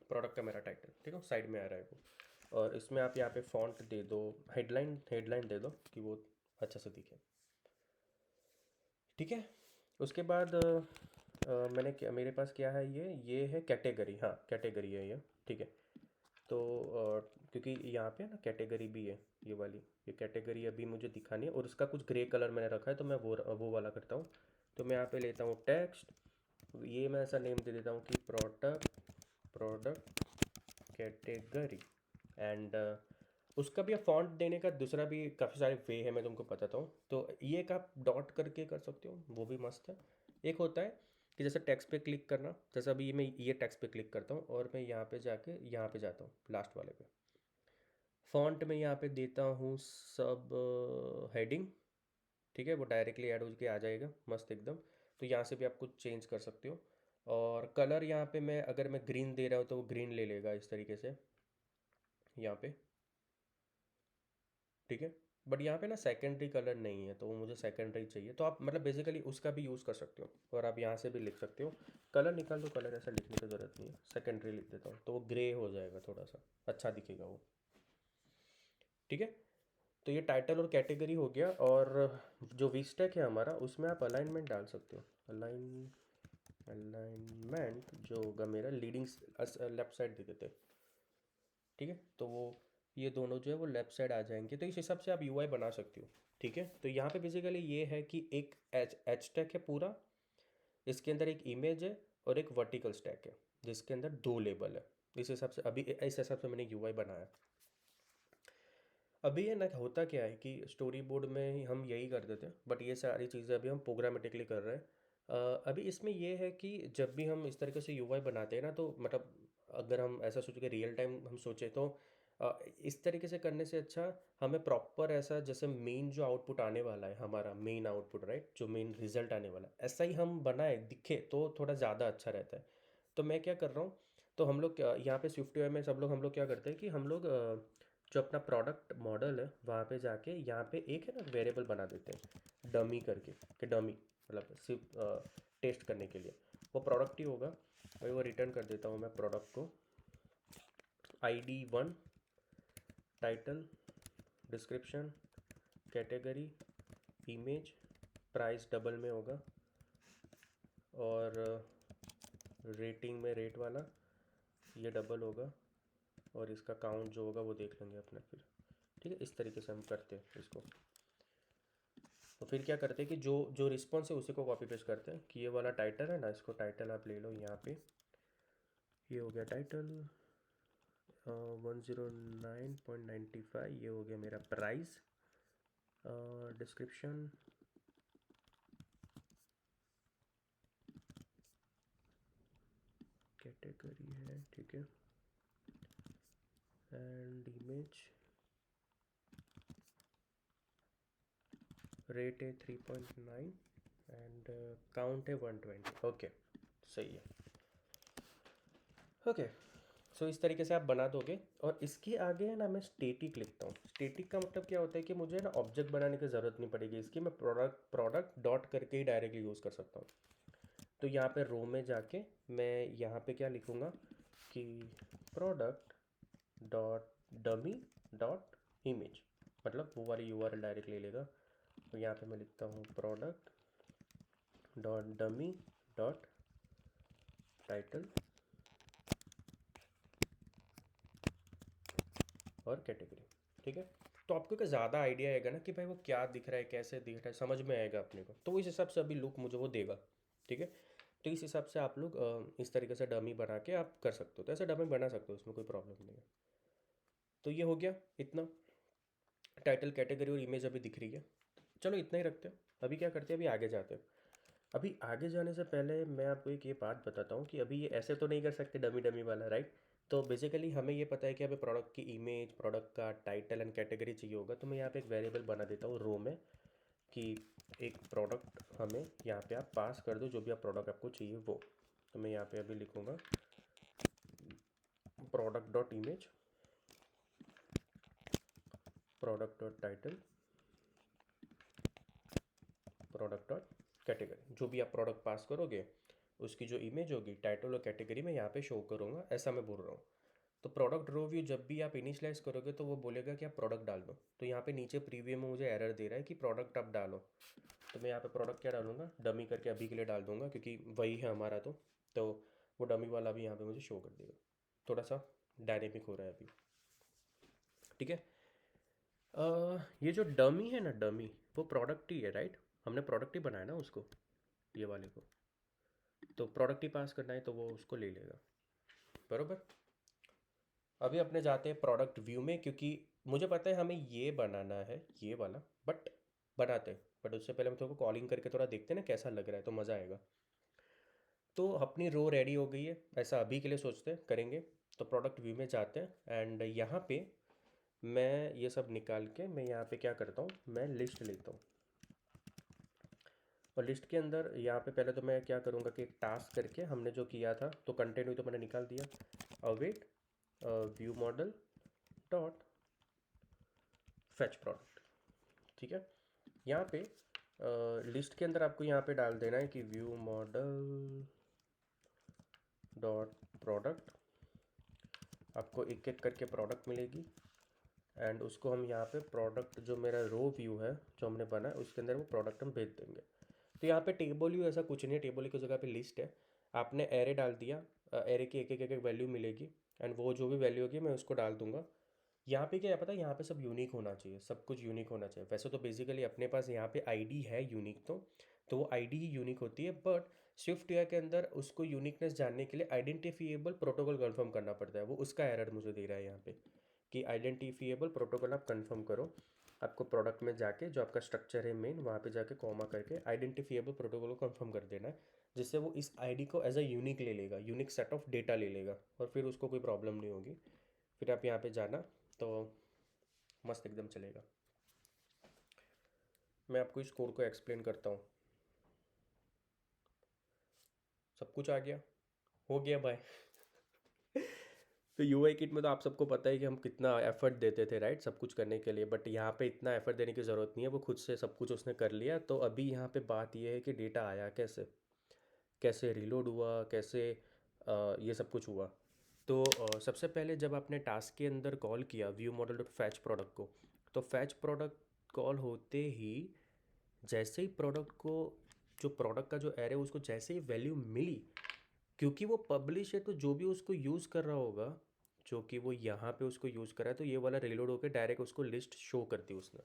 प्रोडक्ट का मेरा टाइटल, ठीक है, साइड में आ रहा है वो। और इसमें आप यहाँ पे फॉन्ट दे दो, हेडलाइन दे दो कि वो अच्छा से दिखे, ठीक है। उसके बाद मैंने क्या, मेरे पास क्या है, ये है कैटेगरी, हाँ कैटेगरी है ये, ठीक है। तो क्योंकि यहाँ पे ना कैटेगरी भी है ये वाली, ये कैटेगरी अभी मुझे दिखानी है और इसका कुछ ग्रे कलर मैंने रखा है, तो मैं वो वाला करता हूँ। तो मैं यहाँ पे लेता हूँ टेक्स्ट, ये मैं ऐसा नेम दे देता हूँ कि प्रोडक्ट कैटेगरी। एंड उसका भी फॉन्ट देने का दूसरा भी काफ़ी सारे वे है, मैं तुमको बताता हूँ। तो ये एक आप डॉट करके कर सकते हो, वो भी मस्त है। एक होता है कि जैसे टेक्स्ट पे क्लिक करना, जैसे अभी मैं ये टेक्स्ट पे क्लिक करता हूँ और मैं यहाँ पे जाके यहाँ पे जाता हूँ लास्ट वाले पे, फॉन्ट में यहाँ पे देता हूँ सब हेडिंग, ठीक है। वो डायरेक्टली ऐड हो के आ जाएगा मस्त एकदम। तो यहाँ से भी आप कुछ चेंज कर सकते हो। और कलर यहाँ पे मैं अगर मैं ग्रीन दे रहा हूँ तो वो ग्रीन ले लेगा इस तरीके से यहाँ पे, ठीक है। बट यहाँ पे ना सेकेंडरी कलर नहीं है, तो वो मुझे सेकेंडरी चाहिए, तो आप मतलब बेसिकली उसका भी यूज़ कर सकते हो। और आप यहाँ से भी लिख सकते हो, कलर निकाल दो, कलर ऐसा लिखने की ज़रूरत नहीं है, सेकेंडरी लिख देता हूँ तो वो ग्रे हो जाएगा, थोड़ा सा अच्छा दिखेगा वो, ठीक है। तो ये टाइटल और कैटेगरी हो गया। और जो वीस्टेक है हमारा, उसमें आप अलाइनमेंट डाल सकते हो। अलाइनमेंट जो होगा मेरा लीडिंग लेफ्ट साइड दे देते, ठीक है। तो वो ये दोनों जो है वो लेफ्ट साइड आ जाएंगे, तो इस हिसाब से आप यूआई बना सकते हो, ठीक है। तो यहाँ पे बेसिकली ये है कि एक एच टैग है पूरा, इसके अंदर एक इमेज है और एक वर्टिकल स्टैक है जिसके अंदर दो लेबल है। इस हिसाब से अभी इस हिसाब से मैंने यूआई बनाया। अभी ये ना होता क्या है कि स्टोरी बोर्ड में ही हम यही करते थे, बट ये सारी चीज़ें अभी हम प्रोग्रामेटिकली कर रहे हैं। अभी इसमें ये है कि जब भी हम इस तरीके से यूआई बनाते हैं ना, तो मतलब अगर हम ऐसा सोचें कि रियल टाइम हम सोचें तो इस तरीके से करने से अच्छा हमें प्रॉपर ऐसा जैसे मेन जो आउटपुट आने वाला है, हमारा मेन आउटपुट राइट, जो मेन रिजल्ट आने वाला है ऐसा ही हम बनाए दिखे तो थोड़ा ज़्यादा अच्छा रहता है। तो मैं क्या कर रहा हूँ, तो हम लोग यहाँ पे स्विफ्ट यूआई में सब लोग हम लोग क्या करते हैं कि हम लोग जो अपना प्रोडक्ट मॉडल है वहाँ पे जाके यहाँ पे एक है ना वेरिएबल बना देते हैं डमी करके, कि डमी मतलब सिर्फ टेस्ट करने के लिए वो प्रोडक्ट ही होगा। और वो रिटर्न कर देता हूँ मैं प्रोडक्ट को, ID 1, title, description, category, image, price double में होगा, और रेटिंग में रेट वाला ये डबल होगा, और इसका काउंट जो होगा वो देख लेंगे अपने फिर। ठीक है, इस तरीके से हम करते हैं इसको। तो फिर क्या करते हैं कि जो जो रिस्पॉन्स है उसी को कॉपी पेस्ट करते हैं कि ये वाला टाइटल है ना, इसको टाइटल आप ले लो यहाँ पे, ये हो गया टाइटल 109.95, ये हो गया मेरा प्राइस। डिस्क्रिप्शन, कैटेगरी है ठीक है, एंड इमेज, रेट है 3.9, एंड काउंट है 120। ओके, सही है। ओके, सो इस तरीके से आप बना दोगे। और इसके आगे है ना मैं स्टैटिक लिखता हूँ। स्टैटिक का मतलब क्या होता है कि मुझे ना ऑब्जेक्ट बनाने की ज़रूरत नहीं पड़ेगी इसकी, मैं प्रोडक्ट डॉट करके ही डायरेक्टली यूज़ कर सकता हूँ। तो यहाँ पे रो में जाके मैं यहाँ पे क्या लिखूँगा कि product dot dummy dot image, मतलब वो वाली URL डायरेक्ट ले लेगा। तो यहाँ पे मैं लिखता हूँ product dot dummy dot title और कैटेगरी। ठीक है, तो आपको क्या ज़्यादा आइडिया आएगा ना कि भाई वो क्या दिख रहा है, कैसे दिख रहा है, समझ में आएगा अपने को, तो इस हिसाब से अभी लुक मुझे वो देगा। ठीक है, तो इस हिसाब से आप लोग इस तरीके से डमी बना के आप कर सकते हो, तो ऐसे डमी बना सकते हो, उसमें कोई प्रॉब्लम नहीं है। तो ये हो गया इतना, टाइटल कैटेगरी और इमेज अभी दिख रही है। चलो इतना ही रखते हैं। अभी क्या करते हैं, अभी आगे जाते हैं। अभी आगे जाने से पहले मैं आपको एक ये बात बताता हूँ कि अभी ये ऐसे तो नहीं कर सकते डमी डमी वाला राइट। तो बेसिकली हमें ये पता है कि हमें प्रोडक्ट की इमेज, प्रोडक्ट का टाइटल एंड कैटेगरी चाहिए होगा, तो मैं यहाँ पे एक वेरिएबल बना देता हूँ रो में कि एक प्रोडक्ट हमें यहाँ पे आप पास कर दो, जो भी आप प्रोडक्ट आपको चाहिए वो। तो मैं यहाँ पे अभी लिखूँगा product dot image, product dot title, product dot category. जो भी आप प्रोडक्ट पास करोगे उसकी जो इमेज होगी टाइटल और कैटेगरी में यहाँ पे शो करूँगा, ऐसा मैं बोल रहा हूँ। तो प्रोडक्ट रो व्यू जब भी आप इनिशियलाइज करोगे तो वो बोलेगा कि आप प्रोडक्ट डाल दो। तो यहाँ पे नीचे प्रीव्यू में मुझे एरर दे रहा है कि प्रोडक्ट आप डालो। तो मैं यहाँ पे प्रोडक्ट क्या डालूंगा, डमी करके अभी के लिए डाल दूंगा क्योंकि वही है हमारा। तो वो डमी वाला भी यहाँ पे मुझे शो कर देगा। थोड़ा सा डायनेमिक हो रहा है अभी। ठीक है, ये जो डमी है ना, डमी वो प्रोडक्ट ही है राइट, हमने प्रोडक्ट ही बनाया ना उसको, ये वाले को। तो प्रोडक्ट ही पास करना है तो वो उसको ले लेगा, बरोबर। अभी अपने जाते हैं प्रोडक्ट व्यू में, क्योंकि मुझे पता है हमें ये बनाना है ये वाला, बट बनाते हैं। बट उससे पहले हम थोड़ा कॉलिंग करके थोड़ा देखते हैं ना कैसा लग रहा है, तो मज़ा आएगा। तो अपनी रो रेडी हो गई है, ऐसा अभी के लिए सोचते हैं करेंगे। तो प्रोडक्ट व्यू में जाते हैं एंड यहाँ पे मैं ये सब निकाल के मैं यहाँ पे क्या करता हूँ, मैं लिस्ट लेता हूँ। और लिस्ट के अंदर यहाँ पे पहले तो मैं क्या करूँगा कि एक टास्क करके हमने जो किया था, तो कंटेंट हुई तो मैंने निकाल दिया। Await view model dot fetch product. ठीक है, यहाँ पे लिस्ट के अंदर आपको यहाँ पे डाल देना है कि व्यू मॉडल डॉट प्रोडक्ट। आपको एक एक करके प्रोडक्ट मिलेगी एंड उसको हम यहाँ पे प्रोडक्ट जो मेरा रो व्यू है जो हमने बना है उसके अंदर वो प्रोडक्ट हम भेज देंगे। तो यहाँ पे टेबल व्यू ऐसा कुछ नहीं है, टेबल की जगह पे लिस्ट है। आपने एरे डाल दिया, एरे की एक वैल्यू मिलेगी एंड वो जो भी वैल्यू होगी मैं उसको डाल दूंगा। यहाँ पे क्या है पता है, यहाँ पे सब यूनिक होना चाहिए, सब कुछ यूनिक होना चाहिए। वैसे तो बेसिकली अपने पास यहाँ पे आईडी है यूनिक, तो वो आईडी ही यूनिक होती है, बट स्विफ्ट यूआई के अंदर उसको यूनिकनेस जानने के लिए आइडेंटिफिएबल प्रोटोकॉल कंफर्म करना पड़ता है। वो उसका एरर मुझे दे रहा है यहाँ पे कि आइडेंटिफिएबल प्रोटोकॉल आप कंफर्म करो। आपको प्रोडक्ट में जाके जो आपका स्ट्रक्चर है मेन, वहाँ पे जाके कॉमा करके आइडेंटिफिएबल प्रोटोकॉल को कंफर्म कर देना है, जिससे वो इस आईडी को एज अ यूनिक ले लेगा, यूनिक सेट ऑफ डेटा ले लेगा, और फिर उसको कोई प्रॉब्लम नहीं होगी। फिर आप यहाँ पे जाना तो मस्त एकदम चलेगा। मैं आपको इस कोड को एक्सप्लेन करता हूँ। सब कुछ आ गया, हो गया भाई। तो यूआई किट में तो आप सबको पता है कि हम कितना एफर्ट देते थे राइट, सब कुछ करने के लिए, बट यहाँ पे इतना एफर्ट देने की ज़रूरत नहीं है, वो खुद से सब कुछ उसने कर लिया। तो अभी यहाँ पे बात ये है कि डेटा आया कैसे, कैसे रीलोड हुआ, कैसे ये सब कुछ हुआ। तो सबसे पहले जब आपने टास्क के अंदर कॉल किया view model dot fetch product को, तो फैच प्रोडक्ट कॉल होते ही जैसे ही प्रोडक्ट को, जो प्रोडक्ट का जो एरे उसको जैसे ही वैल्यू मिली, क्योंकि वो पब्लिश है तो जो भी उसको यूज़ कर रहा होगा, जो कि वो यहाँ पे उसको यूज़ कर रहा है, तो ये वाला रीलोड होकर डायरेक्ट उसको लिस्ट शो कर दी उसने।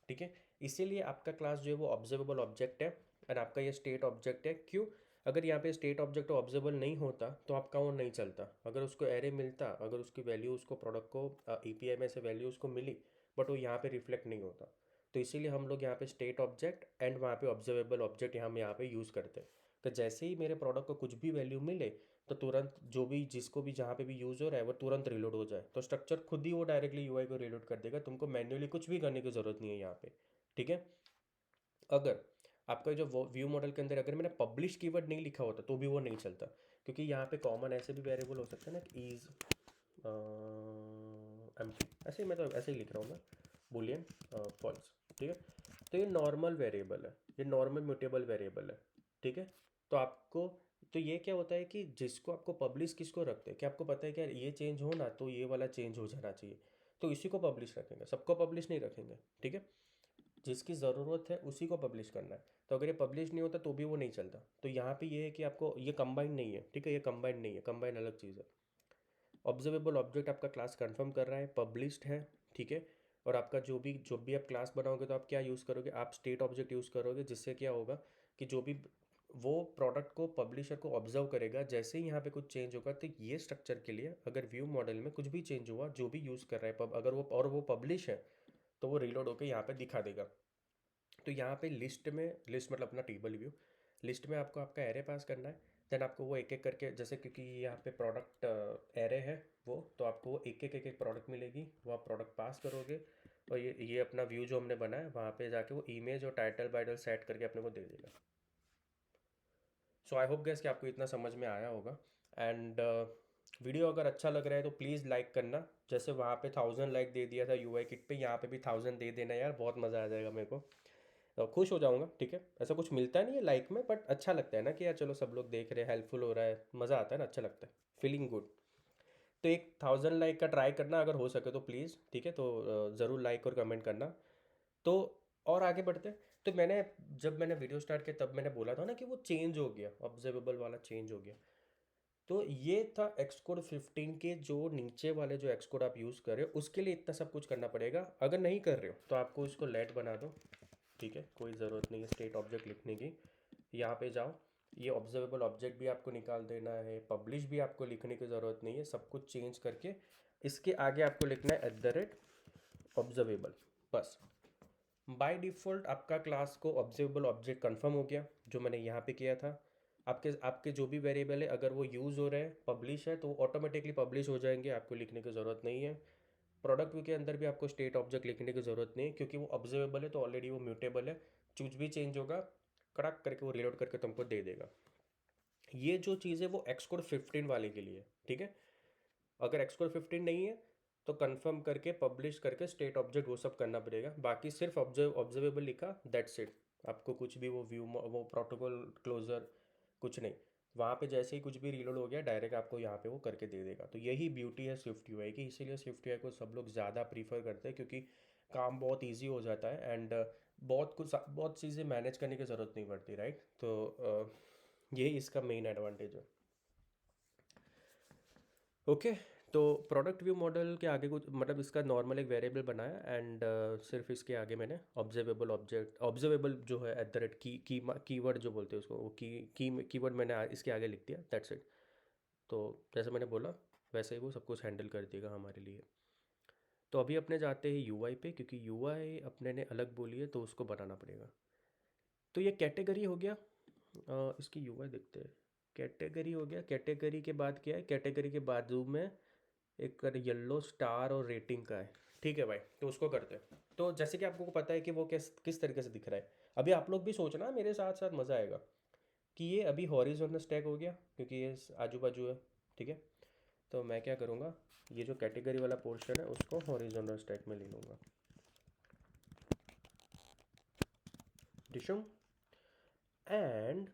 ठीक है, इसीलिए आपका क्लास जो है वो ऑब्जर्वेबल ऑब्जेक्ट है, और आपका ये स्टेट ऑब्जेक्ट है। क्यों? अगर यहाँ पे स्टेट ऑब्जेक्ट ऑब्जर्वेबल नहीं होता तो आपका वो नहीं चलता। अगर उसको एरे मिलता, अगर उसकी वैल्यू उसको प्रोडक्ट को एपीआई में से वैल्यू उसको मिली, बट वो यहाँ पे रिफ्लेक्ट नहीं होता। तो इसीलिए हम लोग यहाँ पे स्टेट ऑब्जेक्ट एंड वहाँ पे ऑब्जर्वेबल ऑब्जेक्ट हम यहाँ पे यूज़ करते हैं। तो जैसे ही मेरे प्रोडक्ट को कुछ भी वैल्यू मिले, तो तुरंत जो भी जिसको भी जहाँ पे भी यूज़ हो रहा है वो तुरंत रिलोड हो जाए, तो स्ट्रक्चर खुद ही वो डायरेक्टली यूआई को रिलोड कर देगा, तुमको मैन्युअली कुछ भी करने की ज़रूरत नहीं है यहाँ पे। ठीक है, अगर आपका जो व्यू मॉडल के अंदर अगर मैंने पब्लिश कीवर्ड नहीं लिखा होता तो भी वो नहीं चलता, क्योंकि यहाँ पे कॉमन ऐसे भी वेरिएबल हो सकता है ना, इज एम्प्टी, ऐसे ही मैं तो ऐसे ही लिख रहा हूँ मैं, बुलियन फॉल्स। ठीक है, तो ये नॉर्मल वेरिएबल है, ये नॉर्मल म्यूटेबल वेरिएबल है। ठीक है, तो आपको, तो ये क्या होता है कि जिसको आपको पब्लिश किसको रखते हैं, कि आपको पता है कि यार ये चेंज हो ना तो ये वाला चेंज हो जाना चाहिए, तो इसी को पब्लिश रखेंगे, सबको पब्लिश नहीं रखेंगे। ठीक है, जिसकी ज़रूरत है उसी को पब्लिश करना है। तो अगर ये पब्लिश नहीं होता तो भी वो नहीं चलता। तो यहाँ पे ये है कि आपको ये कंबाइन नहीं है, ठीक है, ये कंबाइन नहीं है, कंबाइन अलग चीज़ है। ऑब्जर्वेबल ऑब्जेक्ट आपका क्लास कंफर्म कर रहा है, पब्लिश्ड है। ठीक है, और आपका जो भी आप क्लास बनाओगे तो आप क्या यूज़ करोगे, आप स्टेट ऑब्जेक्ट यूज़ करोगे, जिससे क्या होगा कि जो भी वो प्रोडक्ट को पब्लिशर को ऑब्जर्व करेगा, जैसे ही यहाँ पे कुछ चेंज होगा, तो ये स्ट्रक्चर के लिए अगर व्यू मॉडल में कुछ भी चेंज हुआ, जो भी यूज़ कर रहा है अगर वो और वो पब्लिश है, तो वो रीलोड होकर यहाँ पे दिखा देगा। तो यहाँ पे लिस्ट में, लिस्ट मतलब अपना टेबल व्यू, लिस्ट में आपको आपका एरे पास करना है। देन आपको वो एक एक करके, जैसे क्योंकि यहाँ पे प्रोडक्ट एरे है वो, तो आपको वो एक एक प्रोडक्ट मिलेगी, वो आप प्रोडक्ट पास करोगे, और ये अपना व्यू जो हमने बनाया वहाँ पे जाके वो इमेज और टाइटल वाइटल सेट करके अपने को दे देगा। सो आई होप गैस कि आपको इतना समझ में आया होगा। एंड वीडियो अगर अच्छा लग रहा है तो प्लीज़ लाइक करना, जैसे वहाँ पे 1000 लाइक दे दिया था यूआई किट पे, यहाँ पे भी 1000 दे देना यार, बहुत मज़ा आ जाएगा मेरे को, खुश हो जाऊंगा। ठीक है, ऐसा कुछ मिलता नहीं है लाइक में, बट अच्छा लगता है ना कि यार चलो सब लोग देख रहे हैं, हेल्पफुल हो रहा है, मज़ा आता है ना, अच्छा लगता है, फीलिंग गुड। तो एक 1000 लाइक का ट्राई करना अगर हो सके तो प्लीज़। ठीक है, तो ज़रूर लाइक और कमेंट करना। तो और आगे बढ़ते हैं। तो मैंने, जब मैंने वीडियो स्टार्ट किया तब मैंने बोला था ना कि वो चेंज हो गया, ऑब्जर्वेबल वाला चेंज हो गया। तो ये था एक्सकोड 15 के जो नीचे वाले जो एक्सकोड आप यूज़ कर रहे हो उसके लिए इतना सब कुछ करना पड़ेगा। अगर नहीं कर रहे हो तो आपको इसको लेट बना दो। ठीक है, कोई ज़रूरत नहीं है स्टेट ऑब्जेक्ट लिखने की। यहाँ पे जाओ, ये ऑब्जर्वेबल ऑब्जेक्ट भी आपको निकाल देना है, पब्लिश भी आपको लिखने की ज़रूरत नहीं है, सब कुछ चेंज करके इसके आगे आपको लिखना है @ऑब्जर्वेबल, बस। बाय डिफ़ॉल्ट आपका क्लास को ऑब्जर्वेबल ऑब्जेक्ट कंफर्म हो गया, जो मैंने यहाँ पे किया था। आपके आपके जो भी वेरिएबल है अगर वो यूज़ हो रहे हैं, पब्लिश है, तो ऑटोमेटिकली पब्लिश हो जाएंगे, आपको लिखने की ज़रूरत नहीं है। प्रोडक्ट व्यू के अंदर भी आपको स्टेट ऑब्जेक्ट लिखने की ज़रूरत नहीं है, क्योंकि वो ऑब्जर्वेबल है तो ऑलरेडी वो म्यूटेबल है, कुछ भी चेंज होगा कड़क करके वो रिलोड करके तुमको दे देगा। ये जो चीज़ है वो एक्सकोड 15 वाले के लिए। ठीक है, अगर एक्सकोड 15 नहीं है तो कंफर्म करके पब्लिश करके स्टेट ऑब्जेक्ट वो सब करना पड़ेगा, बाकी सिर्फ ऑब्जर्वेबल लिखा, दैट्स इट। आपको कुछ भी वो व्यू वो प्रोटोकॉल क्लोजर कुछ नहीं, वहाँ पे जैसे ही कुछ भी रीलोड हो गया डायरेक्ट आपको यहाँ पे वो करके दे देगा। तो यही ब्यूटी है स्विफ्ट यूआई की, इसीलिए स्विफ्ट यूआई को सब लोग ज़्यादा प्रीफर करते हैं, क्योंकि काम बहुत ईजी हो जाता है, एंड बहुत चीज़ें मैनेज करने की ज़रूरत नहीं पड़ती, राइट। तो यही इसका मेन एडवांटेज है। ओके, तो प्रोडक्ट व्यू मॉडल के आगे कुछ मतलब इसका नॉर्मल एक वेरिएबल बनाया, एंड सिर्फ इसके आगे मैंने ऑब्जर्वेबल ऑब्जेक्ट, ऑब्जर्वेबल जो है कीवर्ड जो बोलते हैं उसको, वो कीवर्ड मैंने इसके आगे लिख दिया, दैट्स इट। तो जैसे मैंने बोला वैसे ही वो सब कुछ हैंडल कर देगा हमारे लिए। तो अभी अपने जाते हैं यूआई पे, क्योंकि यूआई अपने ने अलग बोली है तो उसको बनाना पड़ेगा। तो ये कैटेगरी हो गया। इसकी यूआई देखते हैं। कैटेगरी हो गया। कैटेगरी के बाद क्या है? कैटेगरी के बाजू में एक येलो स्टार और रेटिंग का है। ठीक है भाई, तो उसको करते हैं। तो जैसे कि आपको पता है कि वो किस तरीके से दिख रहा है। अभी आप लोग भी सोचना, मेरे साथ साथ मज़ा आएगा। कि ये अभी हॉरिजॉन्टल स्टैक हो गया क्योंकि ये आजू बाजू है। ठीक है, तो मैं क्या करूँगा, ये जो कैटेगरी वाला पोर्शन है उसको हॉरिजॉन्टल स्टैक में ले लूँगा। डिशम। एंड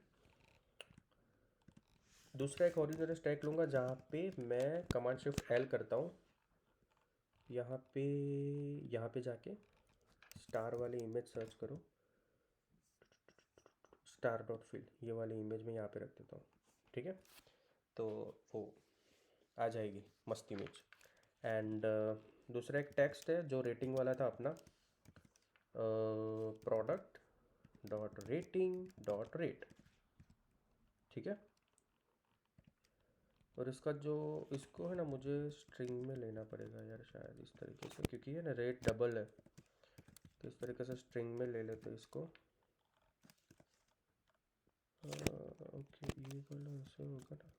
दूसरा एक हॉरिजॉन्टल स्टैक लूँगा जहाँ पे मैं कमांड शिफ्ट एल करता हूँ। यहाँ पे जाके स्टार वाली इमेज सर्च करो। स्टार डॉट फील्ड, ये वाली इमेज में यहाँ पे रख देता हूँ। ठीक है, तो वो आ जाएगी मस्त इमेज। एंड दूसरा एक टेक्स्ट है जो रेटिंग वाला था अपना, product dot rating dot rate. ठीक है, और इसका जो इसको है ना, मुझे स्ट्रिंग में लेना पड़ेगा यार शायद इस तरीके से, क्योंकि है ना रेट डबल है। तो इस तरीके से स्ट्रिंग में ले लेते इसको। ओके, ये वाला ऐसे होगा ना।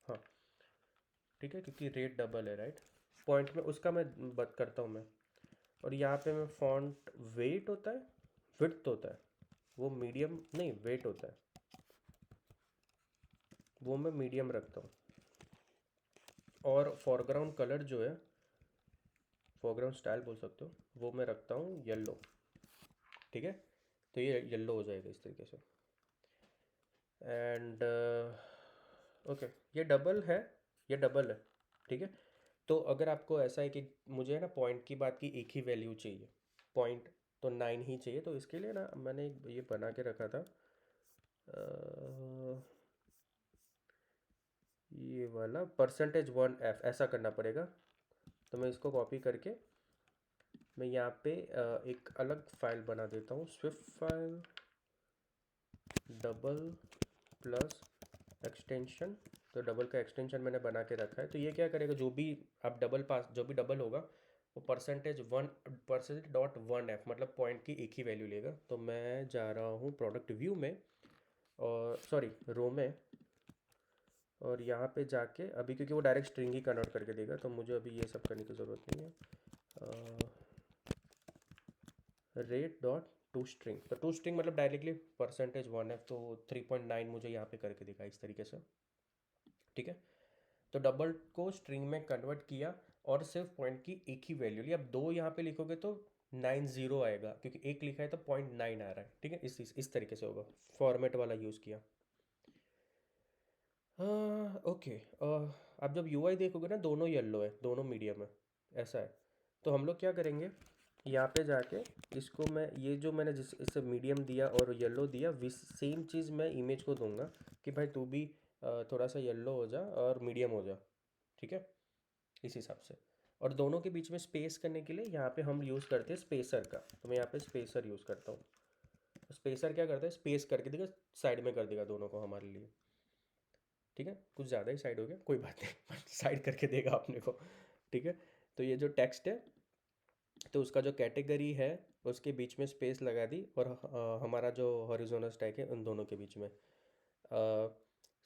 हाँ ठीक है, क्योंकि रेट डबल है राइट। पॉइंट में उसका मैं बात करता हूँ मैं। और यहाँ पे मैं फॉन्ट वेट होता है, विड्थ होता है, वो मीडियम नहीं वेट होता है, वो मैं मीडियम रखता हूँ। और फॉरग्राउंड कलर जो है, फॉरग्राउंड स्टाइल बोल सकते हो, वो मैं रखता हूँ येलो। ठीक है, तो ये येलो हो जाएगा इस तरीके से। एंड ओके, ये डबल है, ये डबल है। ठीक है, तो अगर आपको ऐसा है कि मुझे है ना पॉइंट की बात की एक ही वैल्यू चाहिए, पॉइंट तो 9 ही चाहिए, तो इसके लिए ना मैंने ये बना के रखा था, ये वाला %1f ऐसा करना पड़ेगा। तो मैं इसको कॉपी करके मैं यहाँ पे एक अलग फाइल बना देता हूँ, Swift file double plus extension. तो डबल का एक्सटेंशन मैंने बना के रखा है। तो ये क्या करेगा, जो भी आप डबल पास, जो भी डबल होगा वो %1 मतलब पॉइंट की एक ही वैल्यू लेगा। तो मैं जा रहा हूँ प्रोडक्ट व्यू में, और सॉरी रो में, और यहाँ पे जाके अभी क्योंकि वो डायरेक्ट स्ट्रिंग ही कन्वर्ट करके देगा तो मुझे अभी ये सब करने की ज़रूरत नहीं है। रेट डॉट टू स्ट्रिंग, तो टू स्ट्रिंग मतलब डायरेक्टली %1f, तो 3.9 मुझे यहाँ पे करके देगा इस तरीके से। ठीक है, तो डबल को स्ट्रिंग में कन्वर्ट किया और सिर्फ पॉइंट की एक ही वैल्यू ली। अब दो यहाँ पे लिखोगे तो 90 आएगा, क्योंकि एक लिखा है तो 0.9 आ रहा है। ठीक है, इस तरीके से होगा, फॉर्मेट वाला यूज़ किया। हाँ ओके, आप जब यूआई देखोगे ना, दोनों येलो है, दोनों मीडियम है, ऐसा है। तो हम लोग क्या करेंगे, यहाँ पे जाके इसको मैं, ये जो मैंने जिस इससे मीडियम दिया और येलो दिया, विस सेम चीज़ मैं इमेज को दूंगा कि भाई तू भी थोड़ा सा येलो हो जा और मीडियम हो जा। ठीक है, इस हिसाब से। और दोनों के बीच में स्पेस करने के लिए यहाँ पे हम यूज़ करते हैं स्पेसर का, तो मैं यहाँ पे स्पेसर यूज़ करता हूँ। स्पेसर क्या करता है, स्पेस करके देगा, साइड में कर देगा दोनों को हमारे लिए। ठीक है, कुछ ज़्यादा ही साइड हो गया, कोई बात नहीं साइड करके देगा अपने को। ठीक है, तो ये जो टेक्स्ट है, तो उसका जो कैटेगरी है उसके बीच में स्पेस लगा दी, और हमारा जो हॉरिजॉन्टल स्टैक है उन दोनों के बीच में।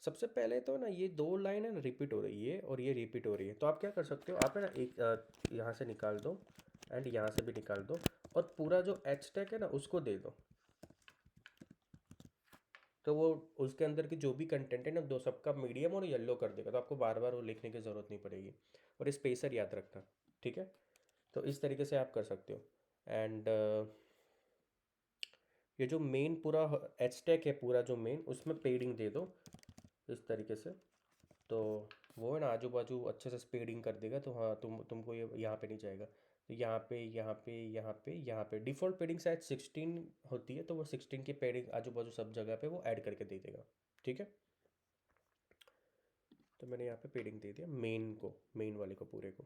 सबसे पहले तो ना ये दो लाइन है ना रिपीट हो रही है और ये रिपीट हो रही है, तो आप क्या कर सकते हो, आप है ना एक यहाँ से निकाल दो एंड यहाँ से भी निकाल दो, और पूरा जो एच टैग है ना उसको दे दो। तो वो उसके अंदर की जो भी कंटेंट है ना, दो सबका मीडियम और येलो कर देगा, तो आपको बार बार वो लिखने की ज़रूरत नहीं पड़ेगी। और स्पेसर याद रखना। ठीक है, तो इस तरीके से आप कर सकते हो। एंड ये जो मेन पूरा एच टैग है, पूरा जो मेन, उसमें पेडिंग दे दो इस तरीके से। तो वो है ना आजू बाजू अच्छे से स्पेडिंग कर देगा, तो हाँ तुमको ये यहाँ पे नहीं जाएगा। तो यहाँ पे यहाँ पे यहाँ पे यहाँ पे डिफ़ॉल्ट पेडिंग शायद 16 होती है, तो वो 16 की पेडिंग आजू बाजू सब जगह पे वो ऐड करके दे देगा। ठीक है, तो मैंने यहाँ पे पेडिंग दे दिया मेन को, मेन वाले को पूरे को।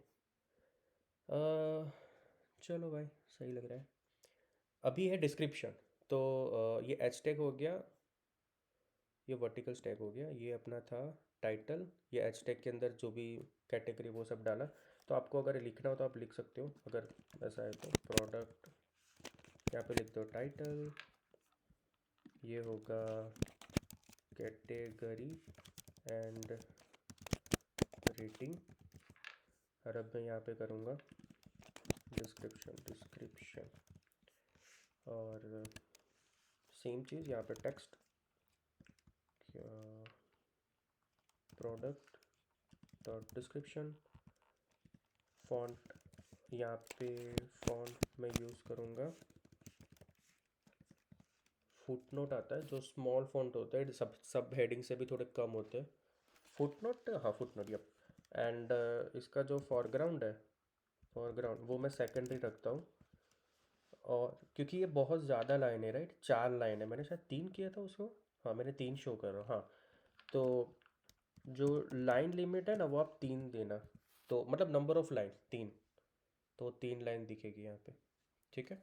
चलो भाई, सही लग रहा है। अभी है डिस्क्रिप्शन। तो ये एच टैग हो गया, ये वर्टिकल स्टैक हो गया, ये अपना था टाइटल, ये एच टैग के अंदर जो भी कैटेगरी वो सब डाला। तो आपको अगर लिखना हो तो आप लिख सकते हो, अगर ऐसा है तो प्रोडक्ट, यहाँ पे लिख दो टाइटल, ये होगा कैटेगरी एंड रेटिंग, और अब मैं यहाँ पे करूँगा डिस्क्रिप्शन और सेम चीज़ यहाँ पे text, product dot description, font, यहाँ पे फॉन्ट मैं यूज़ करूँगा, फुट नोट आता है जो स्मॉल फॉन्ट होता है, सब हेडिंग से भी थोड़े कम होते हैं, फुट नोट, हाँ फुट नोट, यप। एंड इसका जो फॉरग्राउंड है, फॉरग्राउंड वो मैं सेकेंडरी रखता हूँ, और क्योंकि ये बहुत ज़्यादा लाइन है, राइट, 4 लाइन है, मैंने शायद 3 किया था उसको, हाँ मैंने 3 शो कर रहा हूँ, हाँ। तो जो लाइन लिमिट है ना वो आप 3 देना, तो मतलब नंबर ऑफ लाइन 3, तो 3 लाइन दिखेगी यहाँ पे, ठीक है,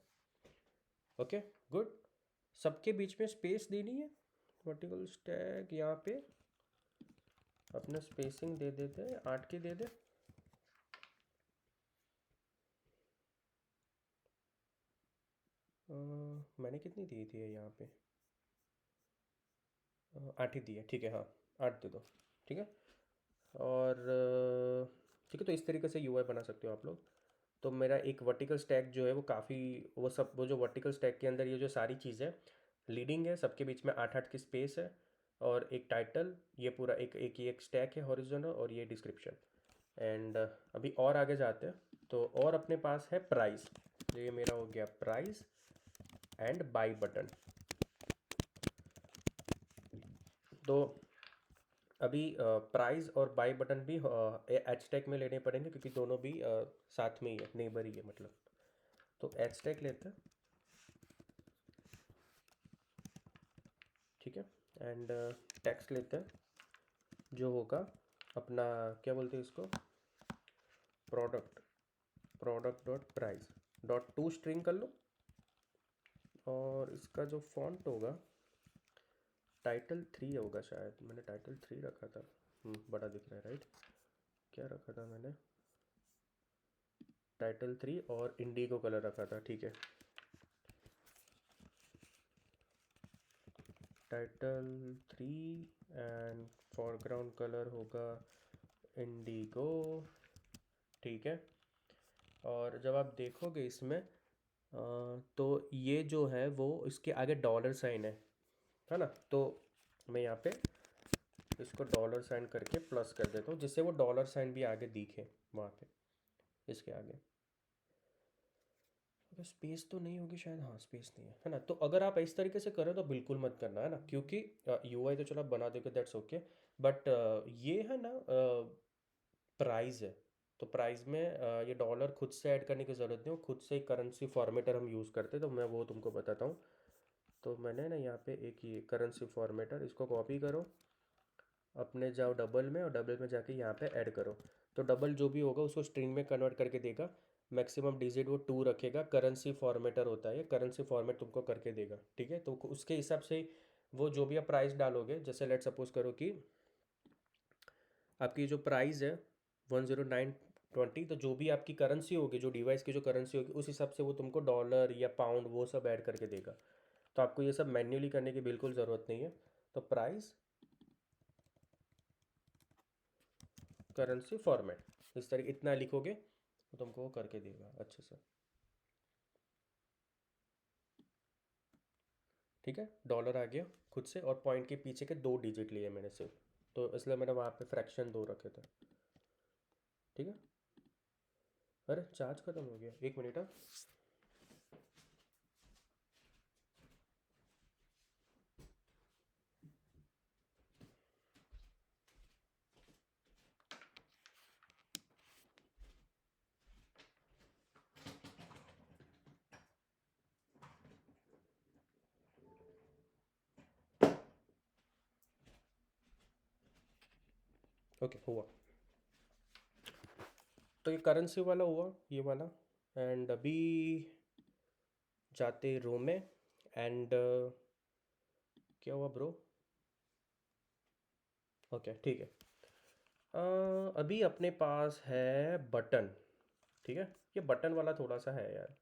ओके, गुड। सबके बीच में स्पेस देनी है, वर्टिकल स्टैक यहाँ पे अपना स्पेसिंग दे देते हैं, 8 की दे दे, मैंने कितनी दी थी यहाँ पे, 8 ही दी है, ठीक है, हाँ 8 दे दो, ठीक है। और ठीक है, तो इस तरीके से यूआई बना सकते हो आप लोग। तो मेरा एक वर्टिकल स्टैक जो है वो काफ़ी, वो जो वर्टिकल स्टैक के अंदर ये जो सारी चीज़ें लीडिंग है, सबके बीच में 8-8 की स्पेस है, और एक टाइटल, ये पूरा एक स्टैक है हॉरिजॉन्टल, और ये डिस्क्रिप्शन। एंड अभी और आगे जाते हैं, तो और अपने पास है प्राइस, तो ये मेरा हो गया प्राइस एंड बाई बटन। तो अभी प्राइस और बाई बटन भी एच टैग में लेने पड़ेंगे, क्योंकि दोनों भी साथ में ही है, नेबर ही है मतलब। तो एच टैग लेते हैं, ठीक है, एंड टेक्स्ट लेते हैं, जो होगा अपना, क्या बोलते हैं इसको, product, product dot price dot to string कर लो, और इसका जो फॉन्ट होगा टाइटल 3 होगा शायद, मैंने टाइटल 3 रखा था, बड़ा दिख रहा है, राइट, क्या रखा था मैंने, टाइटल 3 और इंडिगो कलर रखा था, ठीक है, टाइटल 3 एंड फॉरग्राउंड कलर होगा इंडिगो, ठीक है। और जब आप देखोगे इसमें तो ये जो है वो इसके आगे डॉलर साइन है ना, तो मैं यहाँ पे इसको डॉलर साइन करके प्लस कर देता हूँ, जिससे वो डॉलर साइन भी आगे दिखे वहाँ पे इसके आगे। अगर स्पेस तो नहीं होगी शायद, हाँ स्पेस नहीं है ना, तो अगर आप इस तरीके से करें तो बिल्कुल मत करना, है ना, क्योंकि यूआई तो चलो आप बना दोगे, दैट्स ओके, बट ये है ना प्राइस है, तो प्राइस में ये डॉलर खुद से ऐड करने की ज़रूरत नहीं, वो खुद से एक करेंसी फॉर्मेटर हम यूज़ करते हैं, तो मैं वो तुमको बताता हूँ। तो मैंने ना यहाँ पे एक ये करेंसी फॉर्मेटर, इसको कॉपी करो, अपने जाओ डबल में, और डबल में जाके यहाँ पे ऐड करो, तो डबल जो भी होगा उसको स्ट्रिंग में कन्वर्ट करके देगा, मैक्सिमम डिजिट वो 2 रखेगा, करेंसी फॉर्मेटर होता है ये, करेंसी फॉर्मेट तुमको करके देगा, ठीक है। तो उसके हिसाब से वो जो भी आप प्राइस डालोगे, जैसे लेट सपोज करो कि आपकी जो प्राइस है 10920, तो जो भी आपकी करेंसी होगी, जो डिवाइस की जो करेंसी होगी, उस हिसाब से वो तुमको डॉलर या पाउंड वो सब ऐड करके देगा, तो आपको ये सब मैन्युअली करने की बिल्कुल ज़रूरत नहीं है। तो प्राइस करेंसी फॉर्मेट इस तरह इतना लिखोगे तो तुमको वो करके देगा अच्छे से, ठीक है। डॉलर आ गया खुद से, और पॉइंट के पीछे के 2 डिजिट लिए मैंने सिर्फ, तो इसलिए मैंने वहाँ पे फ्रैक्शन 2 रखे थे, ठीक है। अरे चार्ज खत्म हो गया, 1 मिनट, हाँ। ओके हुआ, तो ये करेंसी वाला हुआ, ये वाला। एंड अभी जाते रो में, एंड क्या हुआ ब्रो, ओके ठीक है। अभी अपने पास है बटन, ठीक है। ये बटन वाला थोड़ा सा है यार,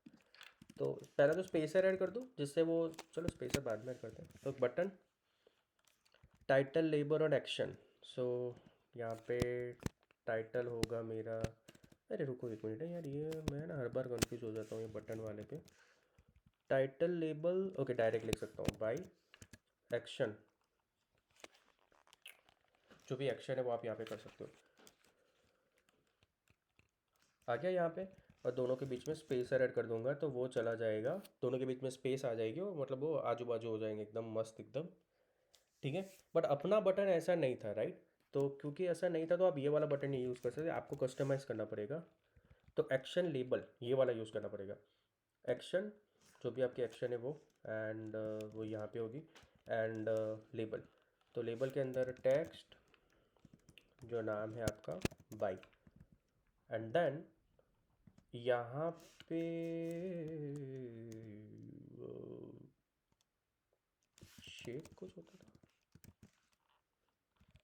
तो पहले तो स्पेसर ऐड कर दूँ जिससे वो, चलो स्पेसर बाद में ऐड करते हैं। तो बटन, टाइटल, लेबर और एक्शन। सो यहाँ पे टाइटल होगा मेरा, अरे रुको एक मिनट है यार, ये मैं ना हर बार कंफ्यूज हो जाता हूँ ये बटन वाले पे। टाइटल लेबल, ओके डायरेक्ट लिख सकता हूँ, बाय एक्शन। जो भी एक्शन है वो आप यहाँ पे कर सकते हो। आ गया यहाँ पे, और दोनों के बीच में स्पेसर ऐड कर दूंगा तो वो चला जाएगा, दोनों के बीच में स्पेस आ जाएगी, और मतलब वो आजू बाजू हो जाएंगे एकदम मस्त एकदम, ठीक है। बट अपना बटन ऐसा नहीं था, राइट। तो क्योंकि ऐसा नहीं था तो आप ये वाला बटन नहीं यूज़ कर सकते, आपको कस्टमाइज़ करना पड़ेगा। तो एक्शन लेबल ये वाला यूज़ करना पड़ेगा। एक्शन, जो भी आपकी एक्शन है वो, एंड वो यहाँ पे होगी, एंड लेबल। तो लेबल के अंदर टेक्स्ट, जो नाम है आपका बाई, एंड देन यहाँ पे शेप कुछ होता था,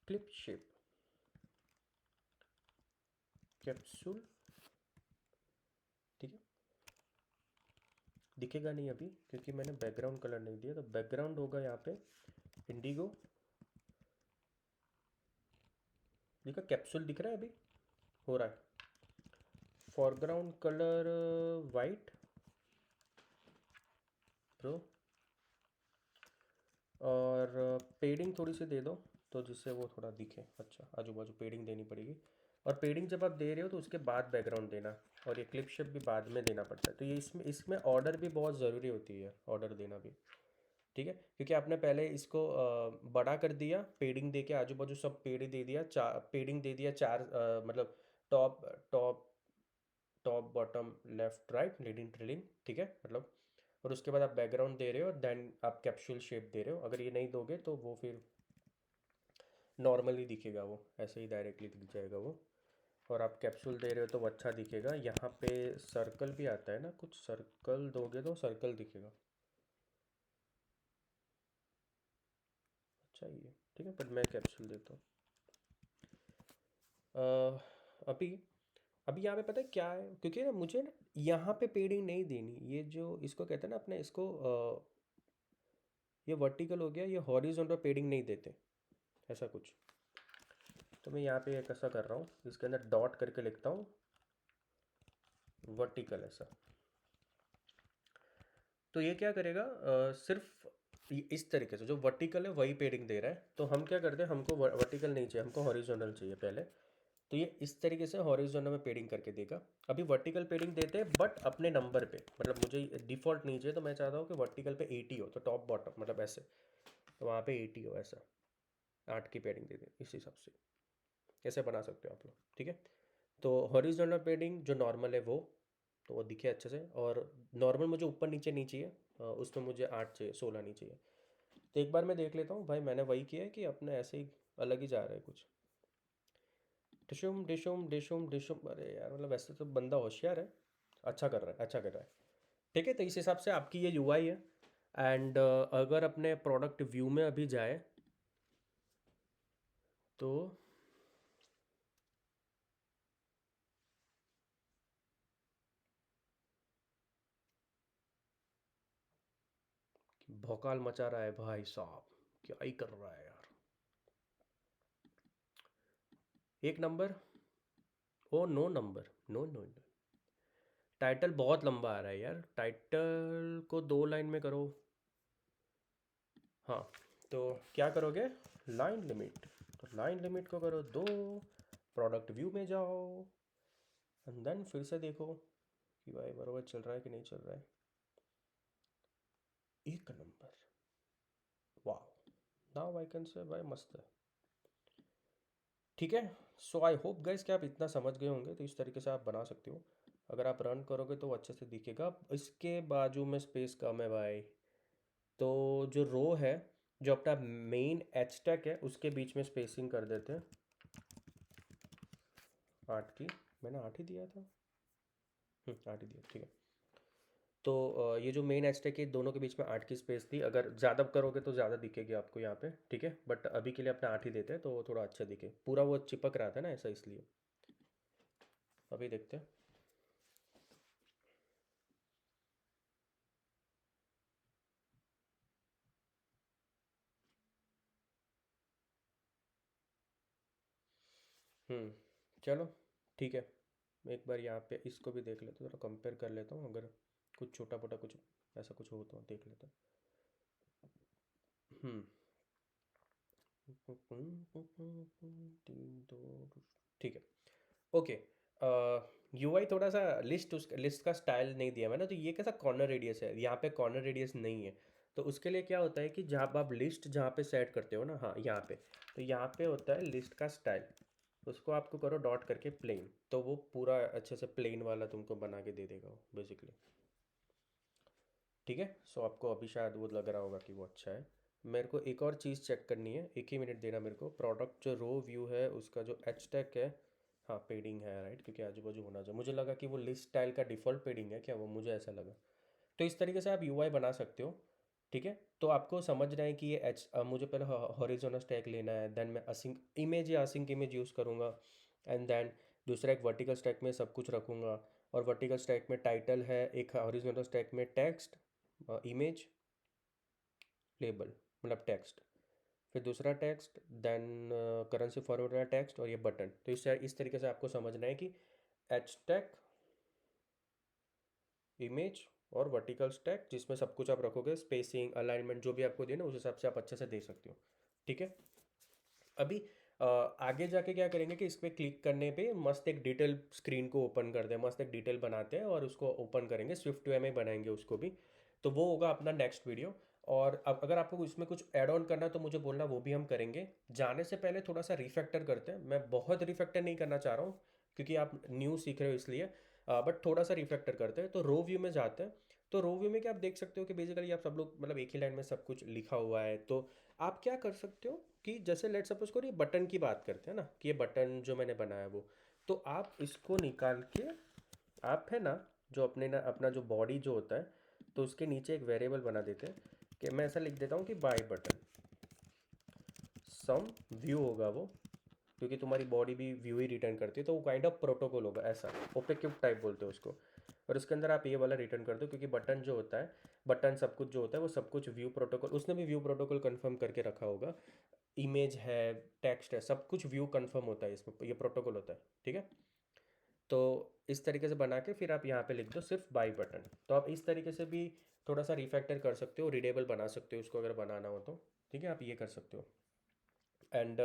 क्लिप शेप, कैप्सूल, ठीक है। दिखेगा नहीं अभी क्योंकि मैंने बैकग्राउंड कलर नहीं दिया, तो बैकग्राउंड होगा यहाँ पे इंडिगो। देखा कैप्सूल दिख रहा है अभी, हो रहा है। फोरग्राउंड कलर वाइट प्रो, और पेडिंग थोड़ी सी दे दो तो जिससे वो थोड़ा दिखे अच्छा, आजू बाजू पेडिंग देनी पड़ेगी। और पेडिंग जब आप दे रहे हो तो उसके बाद बैकग्राउंड देना, और ये क्लिप शेप भी बाद में देना पड़ता है। तो ये इसमें इसमें ऑर्डर भी बहुत ज़रूरी होती है, ऑर्डर देना भी, ठीक है। क्योंकि आपने पहले इसको बड़ा कर दिया, पेडिंग दे के आजू बाजू सब पेड़ दे दिया, चार पेडिंग दे दिया, चार मतलब top top top bottom left right leading trilling, ठीक है मतलब। और उसके बाद आप बैकग्राउंड दे रहे हो, देन आप कैप्सूल शेप दे रहे हो। अगर ये नहीं दोगे तो वो फिर नॉर्मली दिखेगा, वो ऐसे ही डायरेक्टली दिख जाएगा वो। और आप कैप्सूल दे रहे हो तो वो अच्छा दिखेगा। यहाँ पे सर्कल भी आता है ना, कुछ सर्कल दोगे तो सर्कल दिखेगा, अच्छा ही है, ठीक है। पर मैं कैप्सूल देता हूँ अभी। अभी यहाँ पे पता है क्या है, क्योंकि ना मुझे ना यहाँ पे पेडिंग नहीं देनी, ये जो इसको कहते हैं ना अपने इसको ये वर्टिकल हो गया, ये हॉरिजॉन्टल पेडिंग नहीं देते, ऐसा कुछ। तो मैं यहाँ पे एक ऐसा कर रहा हूँ, इसके अंदर डॉट करके लिखता हूँ वर्टिकल ऐसा। तो ये क्या करेगा, सिर्फ इस तरीके से जो वर्टिकल है वही पेडिंग दे रहा है। तो हम क्या करते हैं, हमको वर्टिकल नहीं चाहिए, हमको हॉरिजॉन्टल चाहिए पहले। तो ये इस तरीके से हॉरिजॉन्टल में पेडिंग करके देगा। अभी वर्टिकल पेडिंग देते हैं बट अपने नंबर पे, मतलब मुझे डिफ़ॉल्ट नहीं चाहिए, तो मैं चाहता हूँ कि वर्टिकल पे 80 हो, तो टॉप बॉटम मतलब ऐसे, तो वहाँ पे 80 हो ऐसा, 8 की पेडिंग दे दें इस हिसाब से। कैसे बना सकते हो आप लोग, ठीक है। तो हॉरिजॉन्टल पेडिंग जो नॉर्मल है वो, तो वो दिखे अच्छे से। और नॉर्मल मुझे ऊपर नीचे नहीं चाहिए, उसमें मुझे 8 चाहिए, 16 नहीं चाहिए। तो एक बार मैं देख लेता हूँ भाई, मैंने वही किया है कि अपने ऐसे ही अलग ही जा रहा है कुछ। डिशुम डिशुम डिशुम डिशुम, अरे यार मतलब वैसे तो बंदा होशियार है, अच्छा कर रहा है, अच्छा कर रहा है, ठीक है। तो इस हिसाब से आपकी ये यूआई है। एंड अगर अपने प्रोडक्ट व्यू में अभी जाए तो भौकाल मचा रहा है भाई साहब, क्या ही कर रहा है यार, एक number, oh no number, no no no. Title बहुत लंबा आ रहा है यार, टाइटल को 2 लाइन में करो। हाँ, तो क्या करोगे, लाइन लिमिट, तो लाइन लिमिट को करो 2, प्रोडक्ट व्यू में जाओ, एंड देन फिर से देखो कि भाई बराबर चल रहा है कि नहीं चल रहा है। एक नंबर, वाह, नाउ आई कैन से भाई मस्त है, ठीक है। सो आई होप गाइस कि आप इतना समझ गए होंगे, तो इस तरीके से आप बना सकते हो। अगर आप रन करोगे तो वो अच्छे से दिखेगा। इसके बाजू में स्पेस कम है भाई, तो जो रो है, जो अपना मेन एच टैग है उसके बीच में स्पेसिंग कर देते हैं 8 की। मैंने 8 ही दिया था, 8 ही दिया, ठीक है। तो ये जो मेन हैशटैग है दोनों के बीच में 8 की स्पेस थी, अगर ज़्यादा करोगे तो ज़्यादा दिखेगी आपको यहाँ पे, ठीक है, बट अभी के लिए अपने 8 ही देते हैं तो वो थोड़ा अच्छा दिखे, पूरा वो चिपक रहा था ना ऐसा, इसलिए। अभी देखते हैं। चलो ठीक है, एक बार यहाँ पे इसको भी देख लेते हैं, थोड़ा कंपेयर कर लेता हूँ, अगर कुछ छोटा मोटा कुछ ऐसा कुछ हो तो देख लेते हैं। तीन दो, ठीक है, ओके। यूआई थोड़ा सा लिस्ट का स्टाइल नहीं दिया मैंने, तो ये कैसा कॉर्नर रेडियस है, यहाँ पे कॉर्नर रेडियस नहीं है। तो उसके लिए क्या होता है कि जहाँ आप लिस्ट जहाँ पे सेट करते हो ना, हाँ यहाँ पे, तो यहाँ पे होता है लिस्ट का स्टाइल, उसको आपको करो डॉट करके प्लेन, तो वो पूरा अच्छे से प्लेन वाला तुमको बना के दे देगा वो बेसिकली। ठीक है, सो आपको अभी शायद वो लग रहा होगा कि वो अच्छा है। मेरे को एक और चीज़ चेक करनी है, एक ही मिनट देना मेरे को। प्रोडक्ट जो रो व्यू है उसका जो एच टैग है, हाँ पेडिंग है राइट, क्योंकि आजू बाजू होना चाहिए, मुझे लगा कि वो लिस्ट स्टाइल का डिफ़ॉल्ट पेडिंग है क्या, वो मुझे ऐसा लगा। तो इस तरीके से आप यूआई बना सकते हो। ठीक है, तो आपको समझना है कि ये मुझे पहले हॉरिजॉन्टल स्टैक लेना है, देन मैं असिंक इमेज या असिंक इमेज यूज़ करूँगा, एंड देन दूसरा एक वर्टिकल स्टैक में सब कुछ रखूँगा, और वर्टिकल स्टैक में टाइटल है, एक हॉरिजॉन्टल स्टैक में टेक्स्ट, इमेज, लेबल, मतलब टेक्स्ट, फिर दूसरा टेक्स्ट, देन करेंसी फॉरवर्ड वाला टेक्स्ट, और ये बटन। तो इस तरीके से आपको समझना है कि एच टैग, इमेज और वर्टिकल स्टैक, जिसमें सब कुछ आप रखोगे, स्पेसिंग अलाइनमेंट जो भी आपको देना उस हिसाब से आप अच्छे से दे सकते हो। ठीक है, अभी आगे जाके क्या करेंगे कि इस पर क्लिक करने पे मस्त एक डिटेल स्क्रीन को ओपन करते हैं, मस्त एक डिटेल बनाते हैं और उसको ओपन करेंगे, स्विफ्ट वे में बनाएंगे उसको भी। तो वो होगा अपना नेक्स्ट वीडियो। और अब अगर आपको इसमें कुछ ऐड ऑन करना है तो मुझे बोलना, वो भी हम करेंगे। जाने से पहले थोड़ा सा रिफैक्टर करते हैं, मैं बहुत रिफैक्टर नहीं करना चाह रहा हूँ क्योंकि आप न्यू सीख रहे हो इसलिए, बट थोड़ा सा रिफैक्टर करते हैं। तो रो व्यू में जाते हैं। तो रो व्यू में क्या आप देख सकते हो कि बेसिकली आप सब लोग मतलब एक ही लाइन में सब कुछ लिखा हुआ है। तो आप क्या कर सकते हो कि जैसे लेट सपोज करो ये बटन की बात करते हैं ना, कि ये बटन जो मैंने बनाया वो, तो आप इसको निकाल के, आप है ना जो अपने ना अपना जो बॉडी जो होता है, तो उसके नीचे एक वेरिएबल बना देते हैं कि मैं ऐसा लिख देता हूँ कि बाय बटन सम व्यू होगा वो, क्योंकि तुम्हारी बॉडी भी व्यू ही रिटर्न करती है, तो वो काइंड ऑफ प्रोटोकॉल होगा, ऐसा ओपेक्यूब टाइप बोलते हैं उसको। और उसके अंदर आप ये वाला रिटर्न कर दो, क्योंकि बटन जो होता है, बटन सब कुछ जो होता है वो सब कुछ व्यू प्रोटोकॉल, उसने भी व्यू प्रोटोकॉल कंफर्म करके रखा होगा। इमेज है, टेक्स्ट है, सब कुछ व्यू कंफर्म होता है इसमें, ये प्रोटोकॉल होता है। ठीक है, तो इस तरीके से बना के फिर आप यहाँ पे लिख दो सिर्फ बाई बटन। तो आप इस तरीके से भी थोड़ा सा रिफैक्टर कर सकते हो, रीडेबल बना सकते हो उसको अगर बनाना हो तो। ठीक है, आप ये कर सकते हो। एंड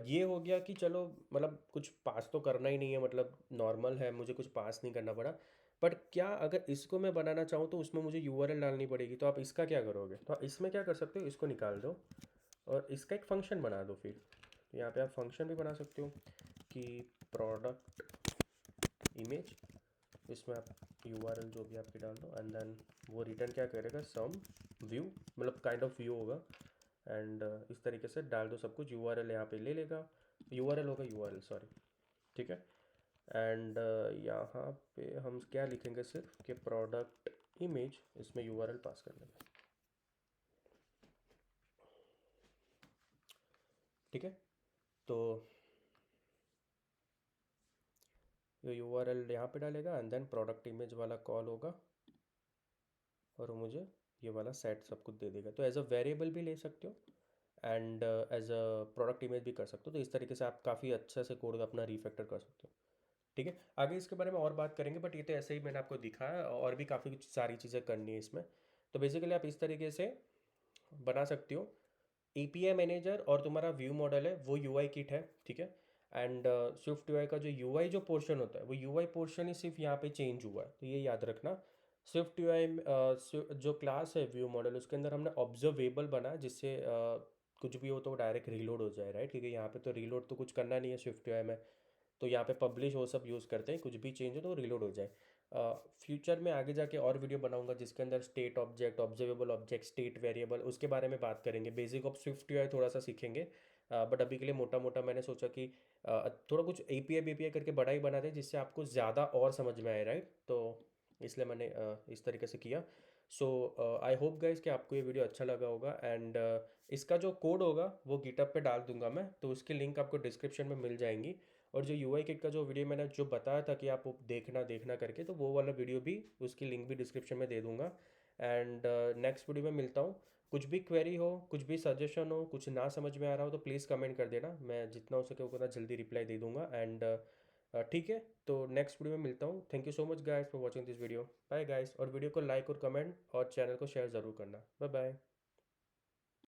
ये हो गया कि चलो मतलब कुछ पास तो करना ही नहीं है, मतलब नॉर्मल है, मुझे कुछ पास नहीं करना पड़ा। बट क्या अगर इसको मैं बनाना चाहूँ तो उसमें मुझे यूआरएल डालनी पड़ेगी, तो आप इसका क्या करोगे, तो आप इसमें क्या कर सकते हो, इसको निकाल दो और इसका एक फंक्शन बना दो फिर। तो यहाँ पे आप फंक्शन भी बना सकते हो कि प्रोडक्ट इमेज, इसमें आप यूआरएल जो भी आपकी डाल दो, एंड देन वो रिटर्न क्या करेगा, सम व्यू, मतलब काइंड ऑफ व्यू होगा। एंड इस तरीके से डाल दो सब कुछ, यूआरएल यहाँ पे ले लेगा, यूआरएल होगा यूआरएल, सॉरी। ठीक है, एंड यहाँ पे हम क्या लिखेंगे सिर्फ कि प्रोडक्ट इमेज, इसमें यूआरएल पास कर देंगे। ठीक है, तो ये यूआरएल यहाँ पे डालेगा, एंड देन प्रोडक्ट इमेज वाला कॉल होगा और वो मुझे ये वाला सेट सब कुछ दे देगा। तो एज अ वेरिएबल भी ले सकते हो and as a product image भी कर सकते हो। तो इस तरीके से आप काफ़ी अच्छे से कोड अपना रिफैक्टर कर सकते हो। ठीक है, आगे इसके बारे में और बात करेंगे, बट ये तो ऐसे ही मैंने आपको दिखाया, और भी काफ़ी कुछ सारी चीज़ें करनी है इसमें। तो बेसिकली आप इस तरीके से बना सकते हो। एपीआई मैनेजर और तुम्हारा व्यू मॉडल है वो यूआई किट है। ठीक है, एंड स्विफ्ट यूआई का जो यूआई जो पोर्शन होता है वो यूआई पोर्शन ही सिर्फ यहाँ पे चेंज हुआ है, तो ये याद रखना। स्विफ्ट यूआई जो क्लास है व्यू मॉडल, उसके अंदर हमने ऑब्जर्वेबल बना, जिससे कुछ भी हो तो वो डायरेक्ट रीलोड हो जाए, राइट, क्योंकि यहाँ पे तो रीलोड तो कुछ करना नहीं है स्विफ्ट यूआई में। तो यहाँ पे पब्लिश वो सब यूज़ करते हैं, कुछ भी चेंज हो तो रिलोड हो जाए। फ्यूचर में आगे जाके और वीडियो बनाऊंगा जिसके अंदर state object, observable object, state variable, उसके बारे में बात करेंगे। बेसिक ऑफ स्विफ्ट यूआई थोड़ा सा सीखेंगे, बट अभी के लिए मोटा मोटा मैंने सोचा कि थोड़ा कुछ एपीआई बीपीआई करके बड़ा ही बना दें, जिससे आपको ज़्यादा और समझ में आए, राइट। तो इसलिए मैंने इस तरीके से किया। सो आई होप गाइस कि आपको ये वीडियो अच्छा लगा होगा। एंड इसका जो कोड होगा वो गिटअप पे डाल दूंगा मैं, तो उसकी लिंक आपको डिस्क्रिप्शन में मिल जाएंगी। और जो यूआई किट का जो वीडियो मैंने जो बताया था कि आप वो देखना देखना करके, तो वो वाला वीडियो भी, उसकी लिंक भी डिस्क्रिप्शन में दे दूंगा। एंड नेक्स्ट वीडियो में मिलता हूँ। कुछ भी क्वेरी हो, कुछ भी सजेशन हो, कुछ ना समझ में आ रहा हो, तो प्लीज़ कमेंट कर देना, मैं जितना हो सके उतना जल्दी रिप्लाई दे दूंगा। एंड ठीक है, तो नेक्स्ट वीडियो में मिलता हूँ। Thank you so much guys for watching this video. Bye guys, और वीडियो को लाइक और कमेंट और चैनल को शेयर ज़रूर करना। Bye bye.